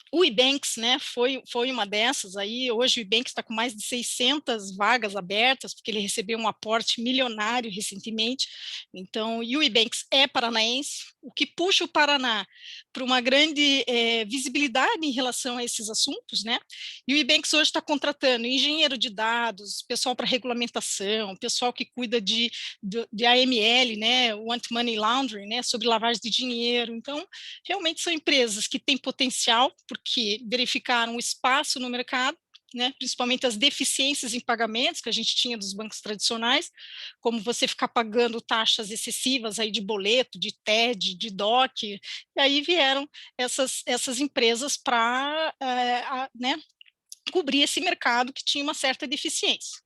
O Ibanks, né, foi uma dessas aí. Hoje o Ibanks está com mais de 600 vagas abertas, porque ele recebeu um aporte milionário recentemente. Então, e o Ibanks é paranaense, o que puxa o Paraná para uma grande visibilidade em relação a esses assuntos, né? E o Ibanks hoje está contratando engenheiro de dados, pessoal para regulamentação, pessoal que cuida de AML, né, o Anti-Money Laundering, né, sobre lavagem de dinheiro. Então, realmente são empresas que têm potencial, porque verificaram o espaço no mercado, né, principalmente as deficiências em pagamentos que a gente tinha dos bancos tradicionais, como você ficar pagando taxas excessivas aí de boleto, de TED, de DOC, e aí vieram essas empresas para né, cobrir esse mercado que tinha uma certa deficiência.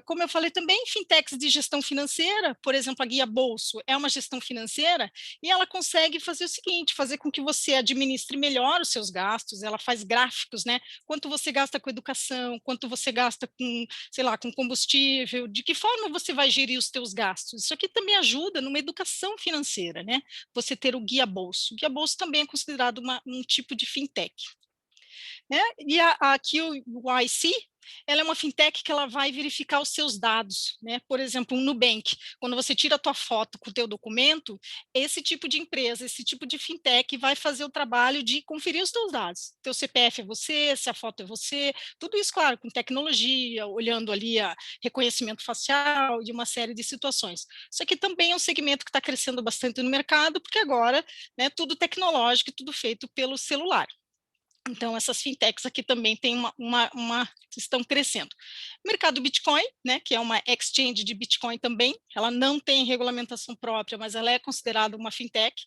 Como eu falei também, fintechs de gestão financeira, por exemplo, a Guia Bolso é uma gestão financeira e ela consegue fazer o seguinte, fazer com que você administre melhor os seus gastos, ela faz gráficos, né? Quanto você gasta com educação, quanto você gasta com, sei lá, com combustível, de que forma você vai gerir os seus gastos. Isso aqui também ajuda numa educação financeira, né? Você ter o Guia Bolso. O Guia Bolso também é considerado um tipo de fintech. Né? E aqui o IC, ela é uma fintech que ela vai verificar os seus dados, né? Por exemplo, um Nubank, quando você tira a tua foto com o teu documento, esse tipo de empresa, esse tipo de fintech vai fazer o trabalho de conferir os teus dados. Teu CPF é você, se a foto é você, tudo isso, claro, com tecnologia, olhando ali a reconhecimento facial e uma série de situações. Isso aqui também é um segmento que está crescendo bastante no mercado, porque agora, né, tudo tecnológico e tudo feito pelo celular. Então, essas fintechs aqui também têm estão crescendo. O mercado Bitcoin, né, que é uma exchange de Bitcoin também, ela não tem regulamentação própria, mas ela é considerada uma fintech,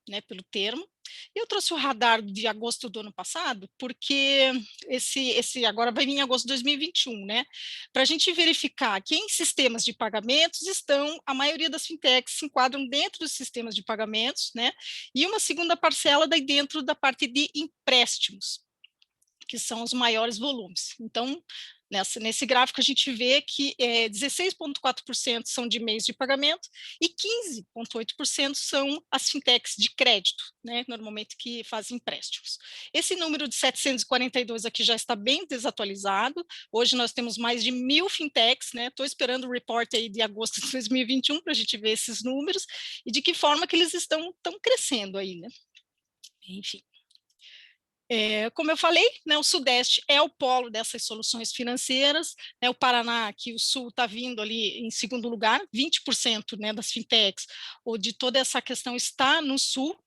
né, pelo termo. E eu trouxe o radar de agosto do ano passado, porque esse agora vai vir em agosto de 2021, né? Para a gente verificar que em sistemas de pagamentos estão, a maioria das fintechs se enquadram dentro dos sistemas de pagamentos, né? E uma segunda parcela daí dentro da parte de empréstimos, que são os maiores volumes. Então, nesse gráfico a gente vê que 16,4% são de meios de pagamento e 15,8% são as fintechs de crédito, né, normalmente que fazem empréstimos. Esse número de 742 aqui já está bem desatualizado. Hoje nós temos mais de 1.000 fintechs, né? Estou esperando o report aí de agosto de 2021 para a gente ver esses números e de que forma que eles estão crescendo aí, né? Enfim. Como eu falei, né, o Sudeste é o polo dessas soluções financeiras, né, o Paraná, aqui o Sul está vindo ali em segundo lugar, 20%, né, das fintechs, ou de toda essa questão está no Sul,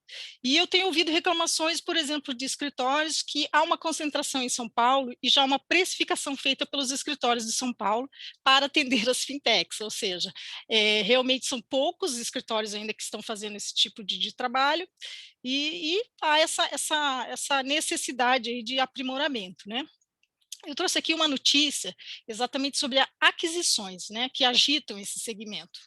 e eu tenho ouvido reclamações, por exemplo, de escritórios que há uma concentração em São Paulo e já uma precificação feita pelos escritórios de São Paulo para atender as fintechs, ou seja, realmente são poucos escritórios ainda que estão fazendo esse tipo de trabalho, e há essa necessidade aí de aprimoramento, né? Eu trouxe aqui uma notícia exatamente sobre aquisições, né, que agitam esse segmento.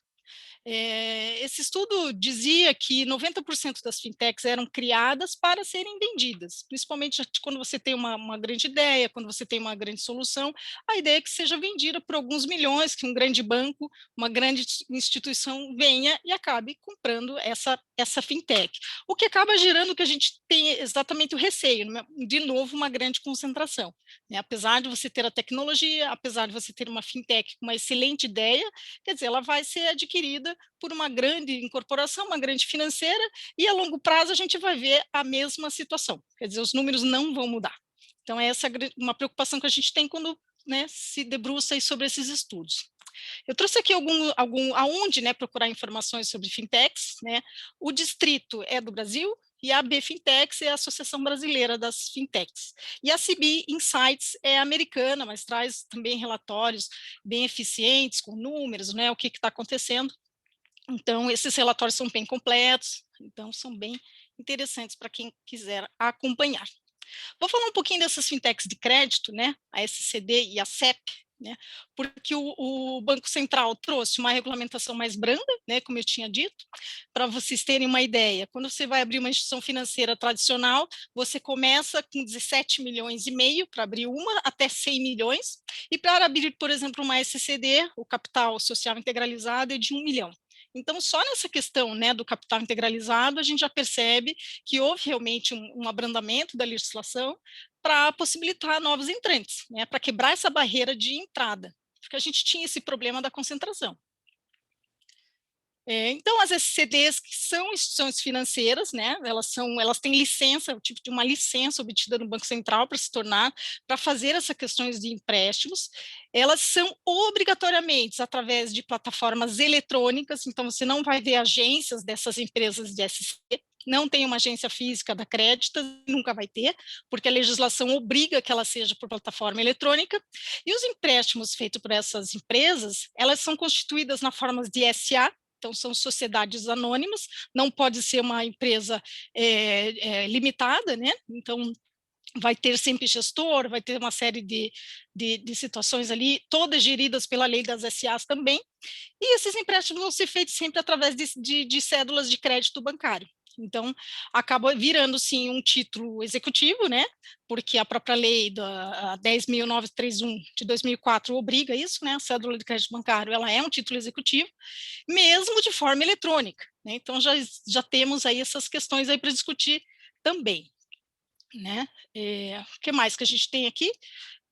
Esse estudo dizia que 90% das fintechs eram criadas para serem vendidas, principalmente quando você tem uma grande ideia, quando você tem uma grande solução, a ideia é que seja vendida por alguns milhões, que um grande banco, uma grande instituição venha e acabe comprando essa fintech. O que acaba gerando que a gente tem exatamente o receio, né? De novo, uma grande concentração. Né? Apesar de você ter a tecnologia, apesar de você ter uma fintech com uma excelente ideia, quer dizer, ela vai ser adquirida por uma grande incorporação, uma grande financeira, e a longo prazo a gente vai ver a mesma situação. Quer dizer, os números não vão mudar. Então, essa é uma preocupação que a gente tem quando, né, se debruça sobre esses estudos. Eu trouxe aqui aonde, né, procurar informações sobre fintechs, né? O distrito é do Brasil, e a AB Fintechs é a Associação Brasileira das Fintechs. E a CB Insights é americana, mas traz também relatórios bem eficientes, com números, né, o que está acontecendo. Então, esses relatórios são bem completos, então são bem interessantes para quem quiser acompanhar. Vou falar um pouquinho dessas fintechs de crédito, né, a SCD e a CEP, né? Porque o Banco Central trouxe uma regulamentação mais branda, né, como eu tinha dito, para vocês terem uma ideia, quando você vai abrir uma instituição financeira tradicional, você começa com 17 milhões e meio para abrir uma, até 100 milhões, e para abrir, por exemplo, uma SCD, o capital social integralizado é de 1 milhão. Então, só nessa questão, né, do capital integralizado, a gente já percebe que houve realmente um abrandamento da legislação para possibilitar novos entrantes, né, para quebrar essa barreira de entrada, porque a gente tinha esse problema da concentração. Então, as SCDs, que são instituições financeiras, né, elas têm licença, o tipo de uma licença obtida no Banco Central para se tornar, para fazer essas questões de empréstimos, elas são obrigatoriamente através de plataformas eletrônicas, então você não vai ver agências dessas empresas de SC, não tem uma agência física da Crédita, nunca vai ter, porque a legislação obriga que ela seja por plataforma eletrônica, e os empréstimos feitos por essas empresas, elas são constituídas na forma de SA, então são sociedades anônimas, não pode ser uma empresa limitada, né? Então vai ter sempre gestor, vai ter uma série de situações ali, todas geridas pela lei das SAs também, e esses empréstimos vão ser feitos sempre através de cédulas de crédito bancário. Então, acaba virando, sim, um título executivo, né? Porque a própria lei da 10.931 de 2004 obriga isso, né? A cédula de crédito bancário, ela é um título executivo, mesmo de forma eletrônica, né? Então, já temos aí essas questões aí para discutir também, né? O que mais que a gente tem aqui?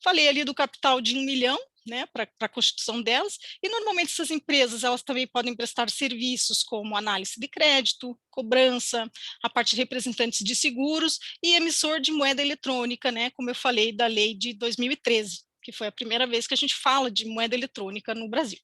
Falei ali do capital de 1 milhão, né, para a constituição delas, e normalmente essas empresas, elas também podem prestar serviços como análise de crédito, cobrança, a parte de representantes de seguros e emissor de moeda eletrônica, né, como eu falei da lei de 2013, que foi a primeira vez que a gente fala de moeda eletrônica no Brasil.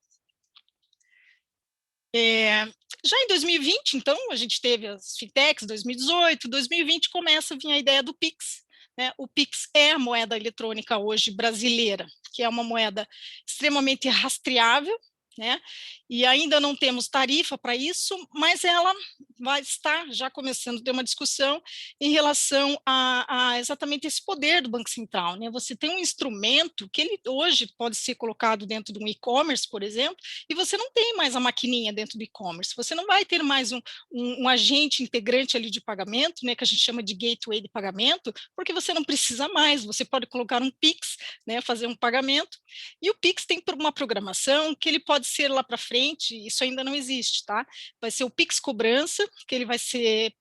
Já em 2020, então, a gente teve as fintechs, 2018, 2020 começa a vir a ideia do Pix, né? O Pix é a moeda eletrônica hoje brasileira, que é uma moeda extremamente rastreável, né? E ainda não temos tarifa para isso, mas ela vai estar já começando a ter uma discussão em relação a exatamente esse poder do Banco Central, né? Você tem um instrumento que ele hoje pode ser colocado dentro de um e-commerce, por exemplo, e você não tem mais a maquininha dentro do e-commerce, você não vai ter mais um agente integrante ali de pagamento, né, que a gente chama de gateway de pagamento, porque você não precisa mais, você pode colocar um Pix, né, fazer um pagamento, e o Pix tem uma programação que ele pode ser lá para frente, isso ainda não existe, tá? Vai ser o Pix cobrança, que ele vai ser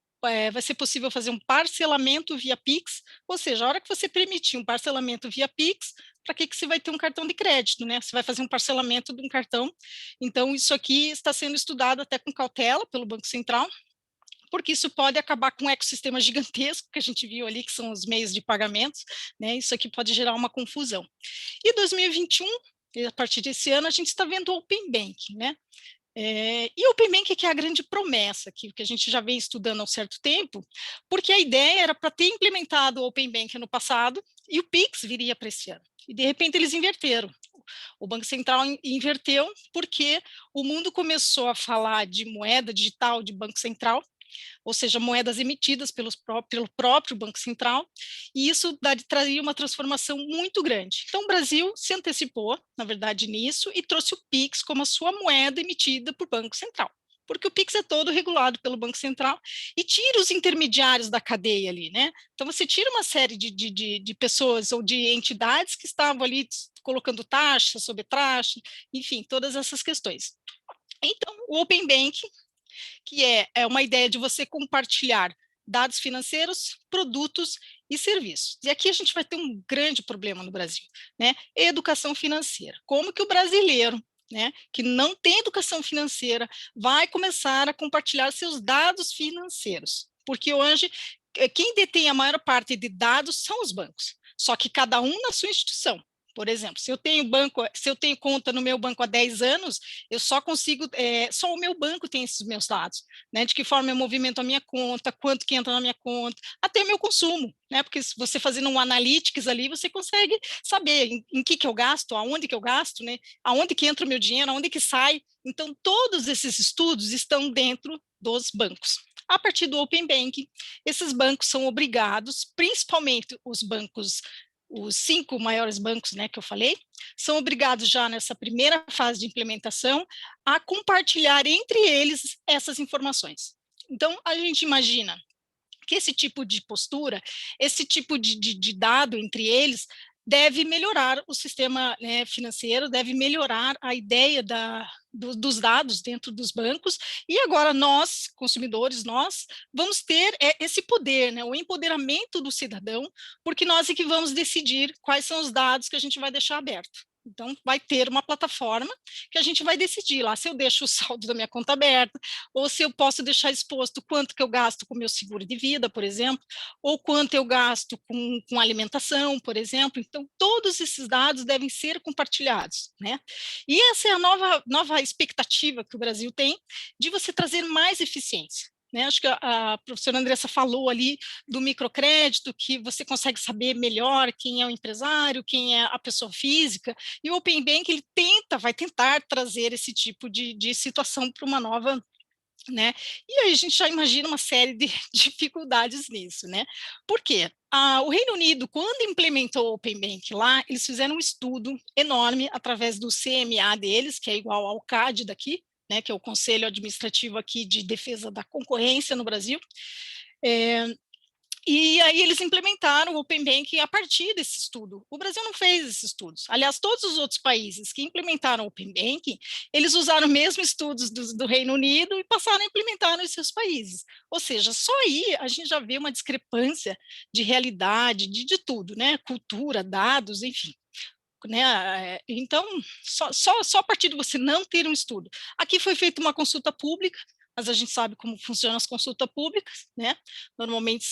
possível fazer um parcelamento via Pix, ou seja, a hora que você permitir um parcelamento via Pix, para que você vai ter um cartão de crédito, né? Você vai fazer um parcelamento de um cartão. Então, isso aqui está sendo estudado até com cautela pelo Banco Central, porque isso pode acabar com um ecossistema gigantesco que a gente viu ali, que são os meios de pagamentos, né? Isso aqui pode gerar uma confusão. E 2021, a partir desse ano, a gente está vendo o Open Banking, né? E o Open Banking que é a grande promessa, que a gente já vem estudando há um certo tempo, porque a ideia era para ter implementado o Open Banking no passado e o Pix viria para esse ano. E, de repente, eles inverteram. O Banco Central inverteu porque o mundo começou a falar de moeda digital de Banco Central, ou seja, moedas emitidas pelo próprio Banco Central, e isso traria uma transformação muito grande. Então, o Brasil se antecipou, na verdade, nisso, e trouxe o Pix como a sua moeda emitida por Banco Central, porque o Pix é todo regulado pelo Banco Central e tira os intermediários da cadeia ali, né? Então, você tira uma série de pessoas ou de entidades que estavam ali colocando taxa sobre taxa, enfim, todas essas questões. Então, o Open Banking, que é uma ideia de você compartilhar dados financeiros, produtos e serviços. E aqui a gente vai ter um grande problema no Brasil, né? Educação financeira. Como que o brasileiro, né, que não tem educação financeira, vai começar a compartilhar seus dados financeiros? Porque hoje, quem detém a maior parte de dados são os bancos, só que cada um na sua instituição. Por exemplo, se eu tenho conta no meu banco há 10 anos, eu só consigo, só o meu banco tem esses meus dados, né? De que forma eu movimento a minha conta, quanto que entra na minha conta, até o meu consumo, né? Porque se você fazendo um analytics ali, você consegue saber em que eu gasto, aonde que eu gasto, né? Aonde que entra o meu dinheiro, aonde que sai. Então, todos esses estudos estão dentro dos bancos. A partir do Open Banking, esses bancos são obrigados, principalmente os bancos os 5 maiores bancos, né, que eu falei, são obrigados já nessa primeira fase de implementação a compartilhar entre eles essas informações. Então, a gente imagina que esse tipo de postura, esse tipo de dado entre eles, deve melhorar o sistema, né, financeiro, deve melhorar a ideia dos dados dentro dos bancos, e agora nós, consumidores, nós vamos ter esse poder, né, o empoderamento do cidadão, porque nós é que vamos decidir quais são os dados que a gente vai deixar aberto. Então, vai ter uma plataforma que a gente vai decidir lá se eu deixo o saldo da minha conta aberta, ou se eu posso deixar exposto quanto que eu gasto com o meu seguro de vida, por exemplo, ou quanto eu gasto com alimentação, por exemplo. Então, todos esses dados devem ser compartilhados, né? E essa é a nova expectativa que o Brasil tem de você trazer mais eficiência. Né, acho que a professora Andressa falou ali do microcrédito, que você consegue saber melhor quem é o empresário, quem é a pessoa física, e o Open Bank ele vai tentar trazer esse tipo de situação para uma nova, né? E aí a gente já imagina uma série de dificuldades nisso, né? Por quê? O Reino Unido, quando implementou o Open Bank lá, eles fizeram um estudo enorme através do CMA deles, que é igual ao CAD daqui, né, que é o Conselho Administrativo aqui de Defesa da Concorrência no Brasil, e aí eles implementaram o Open Banking a partir desse estudo. O Brasil não fez esses estudos. Aliás, todos os outros países que implementaram o Open Banking, eles usaram os mesmos estudos do Reino Unido e passaram a implementar nos seus países. Ou seja, só aí a gente já vê uma discrepância de realidade, de tudo, né? Cultura, dados, enfim. Né? Então, só a partir de você não ter um estudo. Aqui foi feita uma consulta pública, mas a gente sabe como funcionam as consultas públicas, né? Normalmente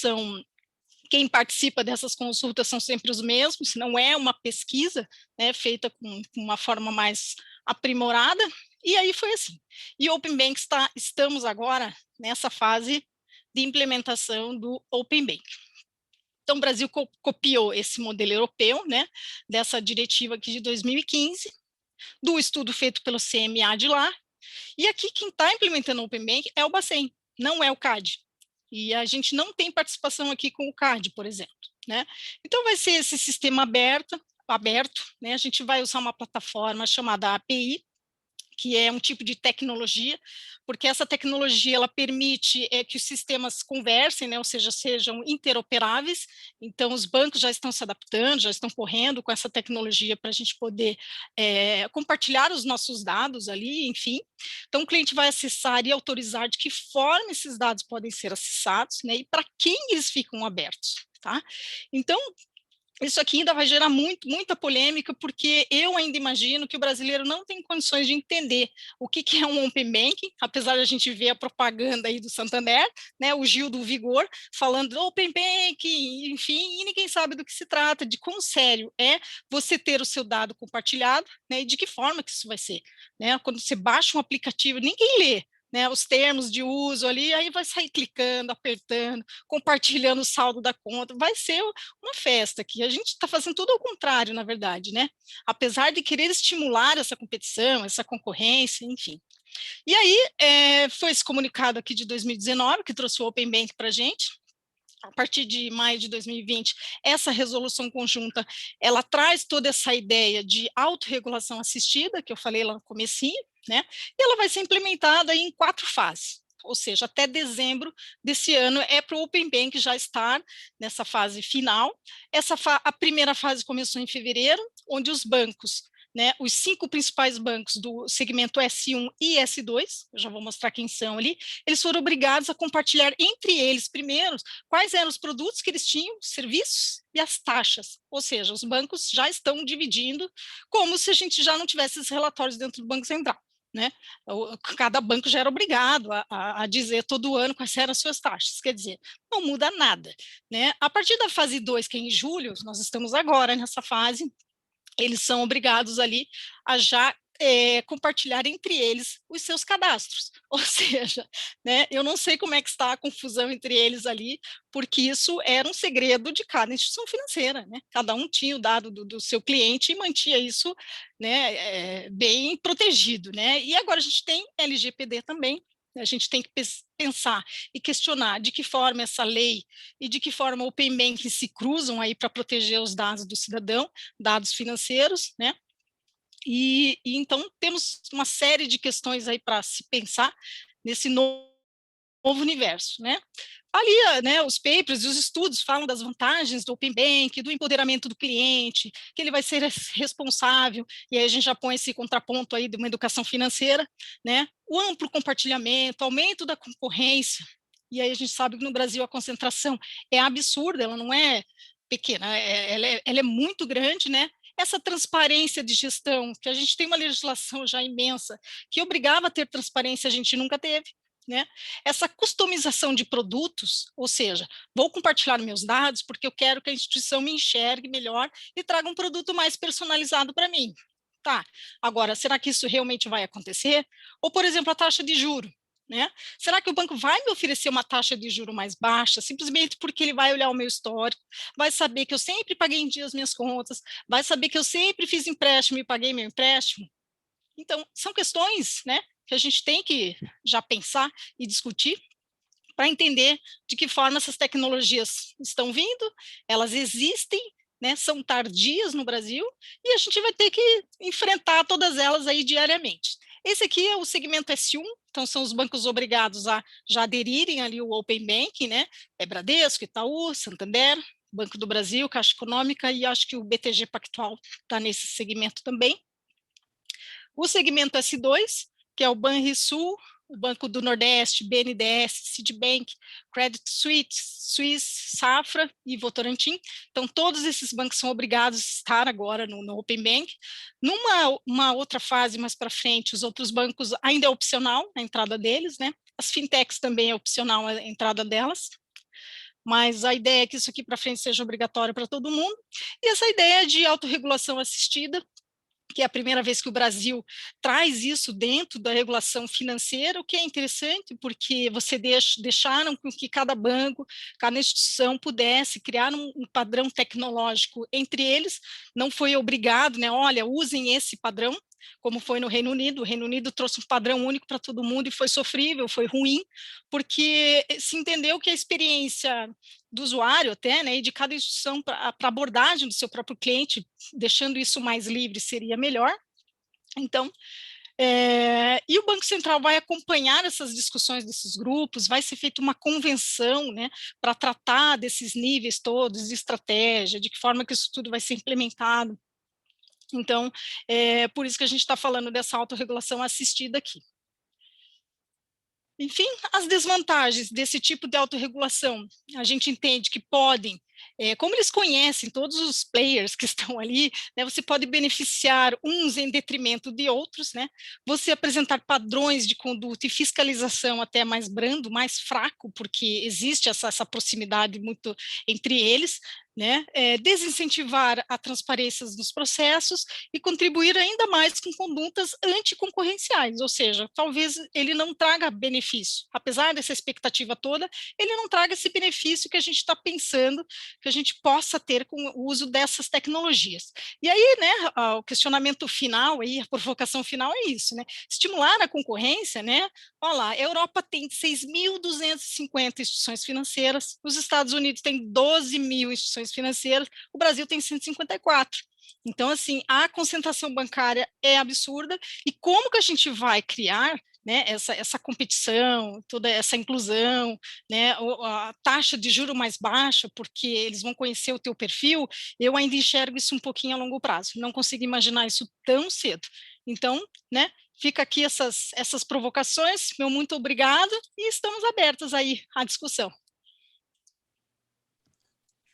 quem participa dessas consultas são sempre os mesmos, não é uma pesquisa, né, feita com uma forma mais aprimorada, e aí foi assim. E o Open Bank estamos agora nessa fase de implementação do Open Bank. Então, o Brasil copiou esse modelo europeu, né, dessa diretiva aqui de 2015, do estudo feito pelo CMA de lá, e aqui quem está implementando o Open Bank é o Bacen, não é o CAD. E a gente não tem participação aqui com o CAD, por exemplo, né? Então, vai ser esse sistema aberto, né? A gente vai usar uma plataforma chamada API, que é um tipo de tecnologia, porque essa tecnologia ela permite que os sistemas conversem, né, ou seja, sejam interoperáveis. Então, os bancos já estão se adaptando, já estão correndo com essa tecnologia para a gente poder compartilhar os nossos dados ali, enfim. Então, o cliente vai acessar e autorizar de que forma esses dados podem ser acessados, né, e para quem eles ficam abertos. Tá? Então, isso aqui ainda vai gerar muita polêmica, porque eu ainda imagino que o brasileiro não tem condições de entender o que é um Open Banking, apesar de a gente ver a propaganda aí do Santander, né, o Gil do Vigor, falando Open Banking, enfim, e ninguém sabe do que se trata, de quão sério é você ter o seu dado compartilhado, né, e de que forma que isso vai ser. Né? Quando você baixa um aplicativo, ninguém lê, né, os termos de uso ali, aí vai sair clicando, apertando, compartilhando o saldo da conta, vai ser uma festa aqui. A gente está fazendo tudo ao contrário, na verdade, né? Apesar de querer estimular essa competição, essa concorrência, enfim. E aí, foi esse comunicado aqui de 2019 que trouxe o Open Bank para a gente. A partir de maio de 2020, essa resolução conjunta, ela traz toda essa ideia de autorregulação assistida, que eu falei lá no comecinho, né? E ela vai ser implementada em 4 fases. Ou seja, até dezembro desse ano é para o Open Bank já estar nessa fase final. A primeira fase começou em fevereiro, onde os bancos, né, os 5 principais bancos do segmento S1 e S2, eu já vou mostrar quem são ali, eles foram obrigados a compartilhar entre eles, primeiro, quais eram os produtos que eles tinham, serviços e as taxas. Ou seja, os bancos já estão dividindo como se a gente já não tivesse esses relatórios dentro do Banco Central. Né? Cada banco já era obrigado a dizer todo ano quais eram as suas taxas, quer dizer, não muda nada. Né? A partir da fase 2, que é em julho, nós estamos agora nessa fase, eles são obrigados ali a já compartilhar entre eles os seus cadastros, ou seja, né, eu não sei como é que está a confusão entre eles ali, porque isso era um segredo de cada instituição financeira, né? Cada um tinha o dado do seu cliente e mantinha isso, né, bem protegido, né? E agora a gente tem LGPD também, A gente tem que pensar e questionar de que forma essa lei e de que forma o Open Banking se cruzam aí para proteger os dados do cidadão, dados financeiros, né? E então temos uma série de questões aí para se pensar nesse novo universo, né? Ali, né, os papers e os estudos falam das vantagens do Open Bank, do empoderamento do cliente, que ele vai ser responsável, e aí a gente já põe esse contraponto aí de uma educação financeira, né? O amplo compartilhamento, aumento da concorrência, e aí a gente sabe que no Brasil a concentração é absurda, ela não é pequena, ela é muito grande, né? Essa transparência de gestão, que a gente tem uma legislação já imensa, que obrigava a ter transparência, a gente nunca teve, né? Essa customização de produtos, ou seja, vou compartilhar meus dados porque eu quero que a instituição me enxergue melhor e traga um produto mais personalizado para mim. Tá, agora, será que isso realmente vai acontecer? Ou, por exemplo, a taxa de juro, né? Será que o banco vai me oferecer uma taxa de juro mais baixa, simplesmente porque ele vai olhar o meu histórico, vai saber que eu sempre paguei em dia as minhas contas, vai saber que eu sempre fiz empréstimo e paguei meu empréstimo? Então, são questões, né, que a gente tem que já pensar e discutir para entender de que forma essas tecnologias estão vindo, elas existem, né, são tardias no Brasil, e a gente vai ter que enfrentar todas elas aí diariamente. Esse aqui é o segmento S1, então são os bancos obrigados a já aderirem ali o Open Banking, né, é Bradesco, Itaú, Santander, Banco do Brasil, Caixa Econômica, e acho que o BTG Pactual está nesse segmento também. O segmento S2, que é o Banrisul, o Banco do Nordeste, BNDES, Citibank, Credit Suisse, Safra e Votorantim. Então, todos esses bancos são obrigados a estar agora no Open Bank. Numa outra fase mais para frente, os outros bancos ainda é opcional a entrada deles, né? As fintechs também é opcional a entrada delas. Mas a ideia é que isso aqui para frente seja obrigatório para todo mundo. E essa ideia de autorregulação assistida, que é a primeira vez que o Brasil traz isso dentro da regulação financeira, o que é interessante, porque deixaram com que cada banco, cada instituição pudesse criar um padrão tecnológico entre eles, não foi obrigado, né, olha, usem esse padrão, como foi no Reino Unido. O Reino Unido trouxe um padrão único para todo mundo e foi sofrível, foi ruim, porque se entendeu que a experiência do usuário até, né, e de cada instituição para abordagem do seu próprio cliente, deixando isso mais livre, seria melhor. Então, e o Banco Central vai acompanhar essas discussões desses grupos, vai ser feita uma convenção, né, para tratar desses níveis todos de estratégia, de que forma que isso tudo vai ser implementado. Então, por isso que a gente está falando dessa autorregulação assistida aqui. Enfim, as desvantagens desse tipo de autorregulação, a gente entende que podem, como eles conhecem todos os players que estão ali, né, você pode beneficiar uns em detrimento de outros, né, você apresentar padrões de conduta e fiscalização até mais brando, mais fraco, porque existe essa proximidade muito entre eles, né, desincentivar a transparência nos processos e contribuir ainda mais com condutas anticoncorrenciais, ou seja, talvez ele não traga benefício, apesar dessa expectativa toda, ele não traga esse benefício que a gente está pensando que a gente possa ter com o uso dessas tecnologias. E aí, né, o questionamento final, aí, a provocação final é isso, né, estimular a concorrência, né, olha lá, a Europa tem 6.250 instituições financeiras, os Estados Unidos têm 12.000 instituições financeiras, o Brasil tem 154. Então, assim, a concentração bancária é absurda, e como que a gente vai criar, né, essa competição, toda essa inclusão, né, a taxa de juro mais baixa, porque eles vão conhecer o teu perfil, eu ainda enxergo isso um pouquinho a longo prazo, não consigo imaginar isso tão cedo. Então, né, fica aqui essas provocações, meu muito obrigado, e estamos abertos aí à discussão.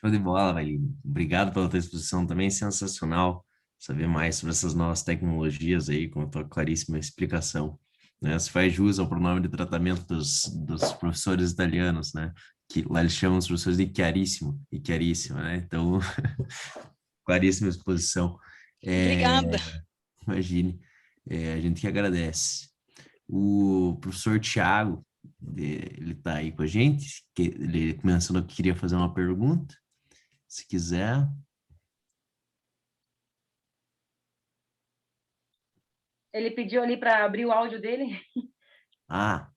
Show de bola, Valine. Obrigado pela tua exposição também, sensacional saber mais sobre essas novas tecnologias aí, com a tua claríssima explicação. Né? Se faz jus ao pronome de tratamento dos professores italianos, né? Que lá eles chamam os professores de chiarissimo e chiarissima, né? Então, claríssima exposição. Obrigada. Imagine, a gente que agradece. O professor Tiago, ele está aí com a gente, ele mencionou que queria fazer uma pergunta. Se quiser. Ele pediu ali para abrir o áudio dele. Ah,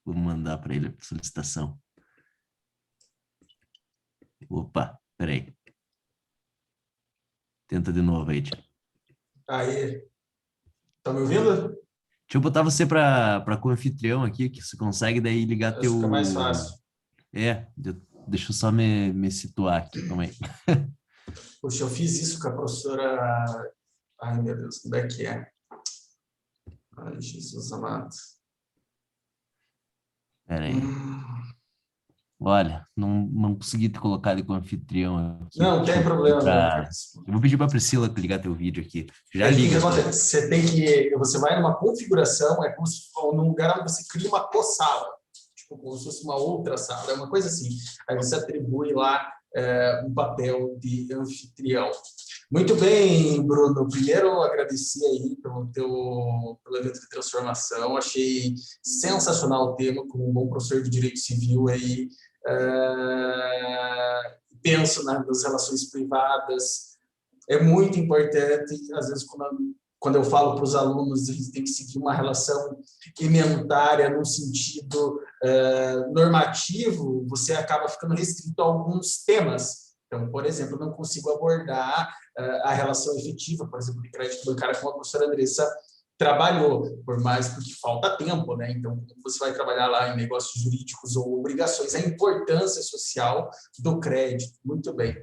Vou mandar para ele a solicitação. Opa, peraí. Tenta de novo aí, Tiago. Aí, tá me ouvindo? Deixa eu botar você para co-anfitrião aqui, que você consegue daí ligar Acho teu... que fica mais fácil. Deixa eu só me situar aqui, calma aí. Puxa, eu fiz isso com a professora... Ai, meu Deus, como é que é? Ai, Jesus amado. Peraí. Olha, não consegui te colocar ele como anfitrião aqui. Não tem problema. Eu vou pedir para a Priscila ligar teu vídeo aqui. Já O que liga. acontece? Você vai numa configuração, é como se num lugar onde você cria uma co-sala, tipo, como se fosse uma outra sala, é uma coisa assim. Aí você atribui lá um papel de anfitrião. Muito bem, Bruno. Primeiro, agradecer aí pelo evento de transformação. Achei sensacional o tema, como um bom professor de Direito Civil aí. Penso nas relações privadas. É muito importante, às vezes, quando eu falo para os alunos, eles têm que seguir uma relação emendária no sentido normativo, você acaba ficando restrito a alguns temas. Então, por exemplo, eu não consigo abordar a relação efetiva, por exemplo, de crédito bancário, como a professora Andressa trabalhou, porque falta tempo, né? Então, como você vai trabalhar lá em negócios jurídicos ou obrigações, a importância social do crédito. Muito bem.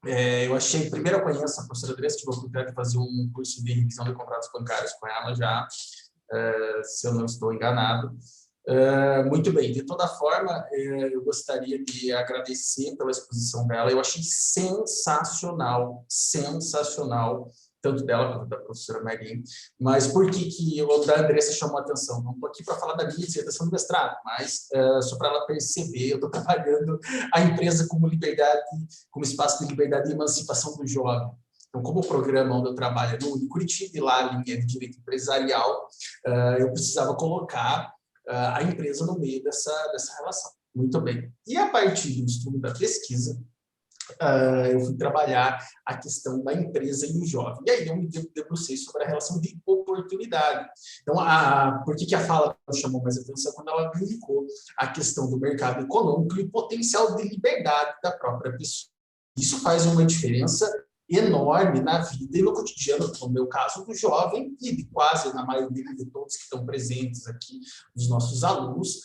Eu achei, primeiro eu conheço a professora Andressa, tive a oportunidade de fazer um curso de revisão de contratos bancários com ela já, se eu não estou enganado. Muito bem, de toda forma, eu gostaria de agradecer pela exposição dela, eu achei sensacional, tanto dela quanto da professora Marinho, mas por que o da Andressa chamou a atenção? Não estou aqui para falar da minha dissertação do mestrado, mas só para ela perceber, eu estou trabalhando a empresa como espaço de liberdade e emancipação do jovem. Então, como o programa onde eu trabalho é no Unicuritiba, e lá a linha de direito empresarial, eu precisava colocar a empresa no meio dessa relação. Muito bem. E a partir do estudo da pesquisa, eu fui trabalhar a questão da empresa e o jovem. E aí eu me debrucei sobre a relação de oportunidade. Então, por que a fala chamou mais atenção? Quando ela brincou a questão do mercado econômico e o potencial de liberdade da própria pessoa. Isso faz uma diferença enorme na vida e no cotidiano, no meu caso, do jovem e de quase na maioria de todos que estão presentes aqui, dos nossos alunos,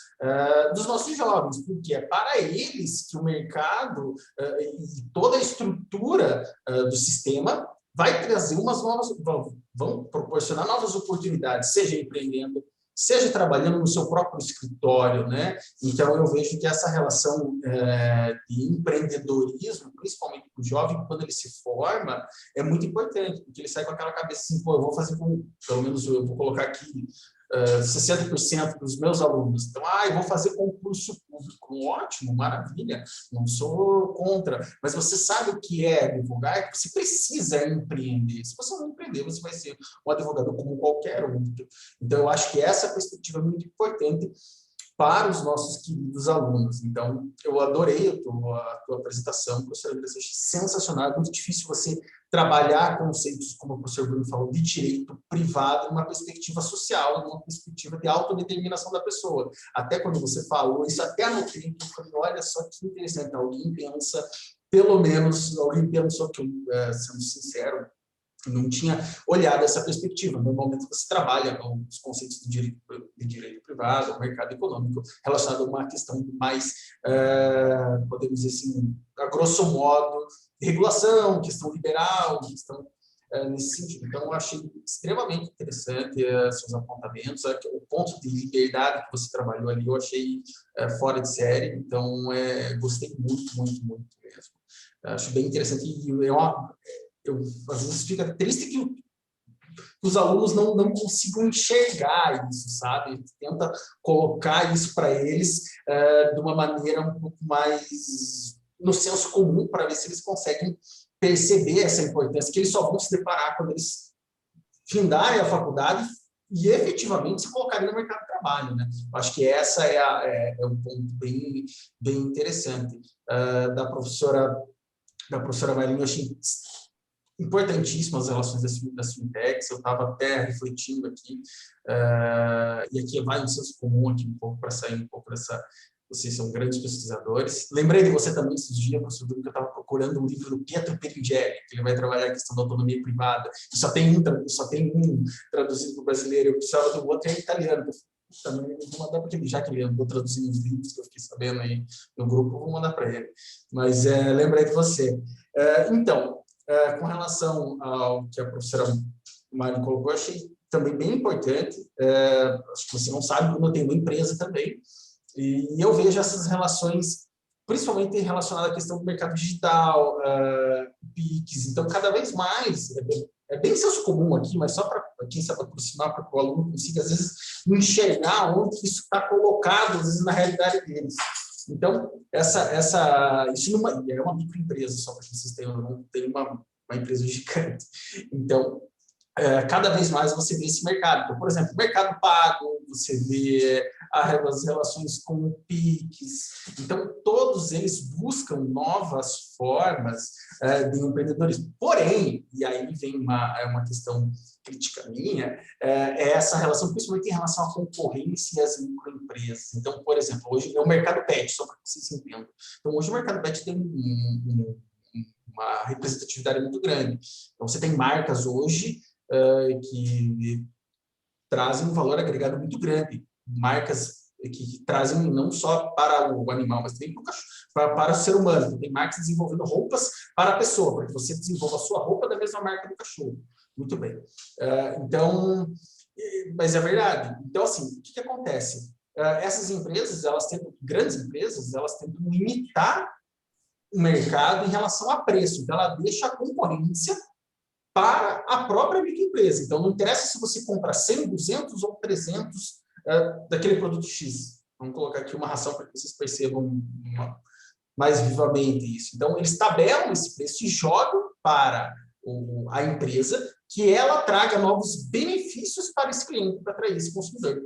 dos nossos jovens, porque é para eles que o mercado e toda a estrutura do sistema vai trazer vão proporcionar novas oportunidades, seja empreendendo, seja trabalhando no seu próprio escritório, né? Então, eu vejo que essa relação de empreendedorismo, principalmente para o jovem, quando ele se forma, é muito importante, porque ele sai com aquela cabeça assim, pô, eu vou fazer pelo menos eu vou colocar aqui 60% dos meus alunos. Então, eu vou fazer concurso público. Ótimo, maravilha, não sou contra. Mas você sabe o que é advogar? Você precisa empreender. Se você não empreender, você vai ser um advogado como qualquer outro. Então, eu acho que essa perspectiva é muito importante para os nossos queridos alunos. Então, eu adorei a tua apresentação, professora Andressa, achei sensacional. É muito difícil você trabalhar conceitos, como o professor Bruno falou, de direito privado, numa perspectiva social, numa perspectiva de autodeterminação da pessoa. Até quando você falou isso, até anotei, eu falei, olha só que interessante, alguém pensou que, sendo sincero, não tinha olhado essa perspectiva. Normalmente você trabalha com os conceitos de direito privado, o mercado econômico, relacionado a uma questão mais, podemos dizer assim, a grosso modo, de regulação, questão liberal, questão nesse sentido. Então, eu achei extremamente interessante seus apontamentos, o ponto de liberdade que você trabalhou ali, eu achei fora de série, então gostei muito, muito, muito mesmo. Acho bem interessante e às vezes fica triste que os alunos não consigam enxergar isso, sabe? Tenta colocar isso para eles de uma maneira um pouco mais no senso comum, para ver se eles conseguem perceber essa importância, que eles só vão se deparar quando eles findarem a faculdade e efetivamente se colocarem no mercado de trabalho, né? Acho que essa é um ponto bem, bem interessante. Da professora Marinho, eu achei importantíssimas as relações das fintechs, eu estava até refletindo aqui, e aqui vai um senso comum aqui um pouco para sair um pouco dessa... Vocês são grandes pesquisadores. Lembrei de você também esses dias, professor Bruno, que eu estava procurando um livro do Pietro Peringhelli, que ele vai trabalhar a questão da autonomia privada. E só tem um traduzido para o brasileiro, eu precisava do outro em italiano. Também vou mandar para ele, já que ele andou traduzindo os livros que eu fiquei sabendo aí no grupo, vou mandar para ele. Mas lembrei de você. Então, com relação ao que a professora Mari colocou, eu achei também bem importante. Acho que você não sabe, como eu tenho uma empresa também, e eu vejo essas relações, principalmente relacionadas à questão do mercado digital, PIX. Então, cada vez mais, é bem senso comum aqui, mas só para quem sabe aproximar, para que o aluno consiga, às vezes, enxergar onde isso está colocado, às vezes, na realidade deles. Então, isso é uma microempresa, só para que vocês tenham, não tem uma empresa gigante. Então, cada vez mais você vê esse mercado. Então, por exemplo, mercado pago, você vê as relações com o PIX. Então, todos eles buscam novas formas de empreendedorismo. Porém, e aí vem uma questão crítica minha, é essa relação, principalmente em relação à concorrência e às microempresas. Então, por exemplo, hoje é o mercado pet, só para que vocês entendam. Então, hoje o mercado pet tem uma representatividade muito grande. Então, você tem marcas hoje que trazem um valor agregado muito grande. Marcas que trazem não só para o animal, mas também para o ser humano. Tem marcas desenvolvendo roupas para a pessoa, para que você desenvolva a sua roupa da mesma marca do cachorro. Muito bem. Então, mas é verdade. Então, assim, o que acontece? Essas empresas, grandes empresas, elas tentam limitar o mercado em relação a preço. Então, ela deixa a concorrência para a própria microempresa. Então, não interessa se você compra 100, 200 ou 300 daquele produto X. Vamos colocar aqui uma ração para que vocês percebam mais vivamente isso. Então, eles tabelam esse preço e jogam para a empresa que ela traga novos benefícios para esse cliente, para atrair esse consumidor.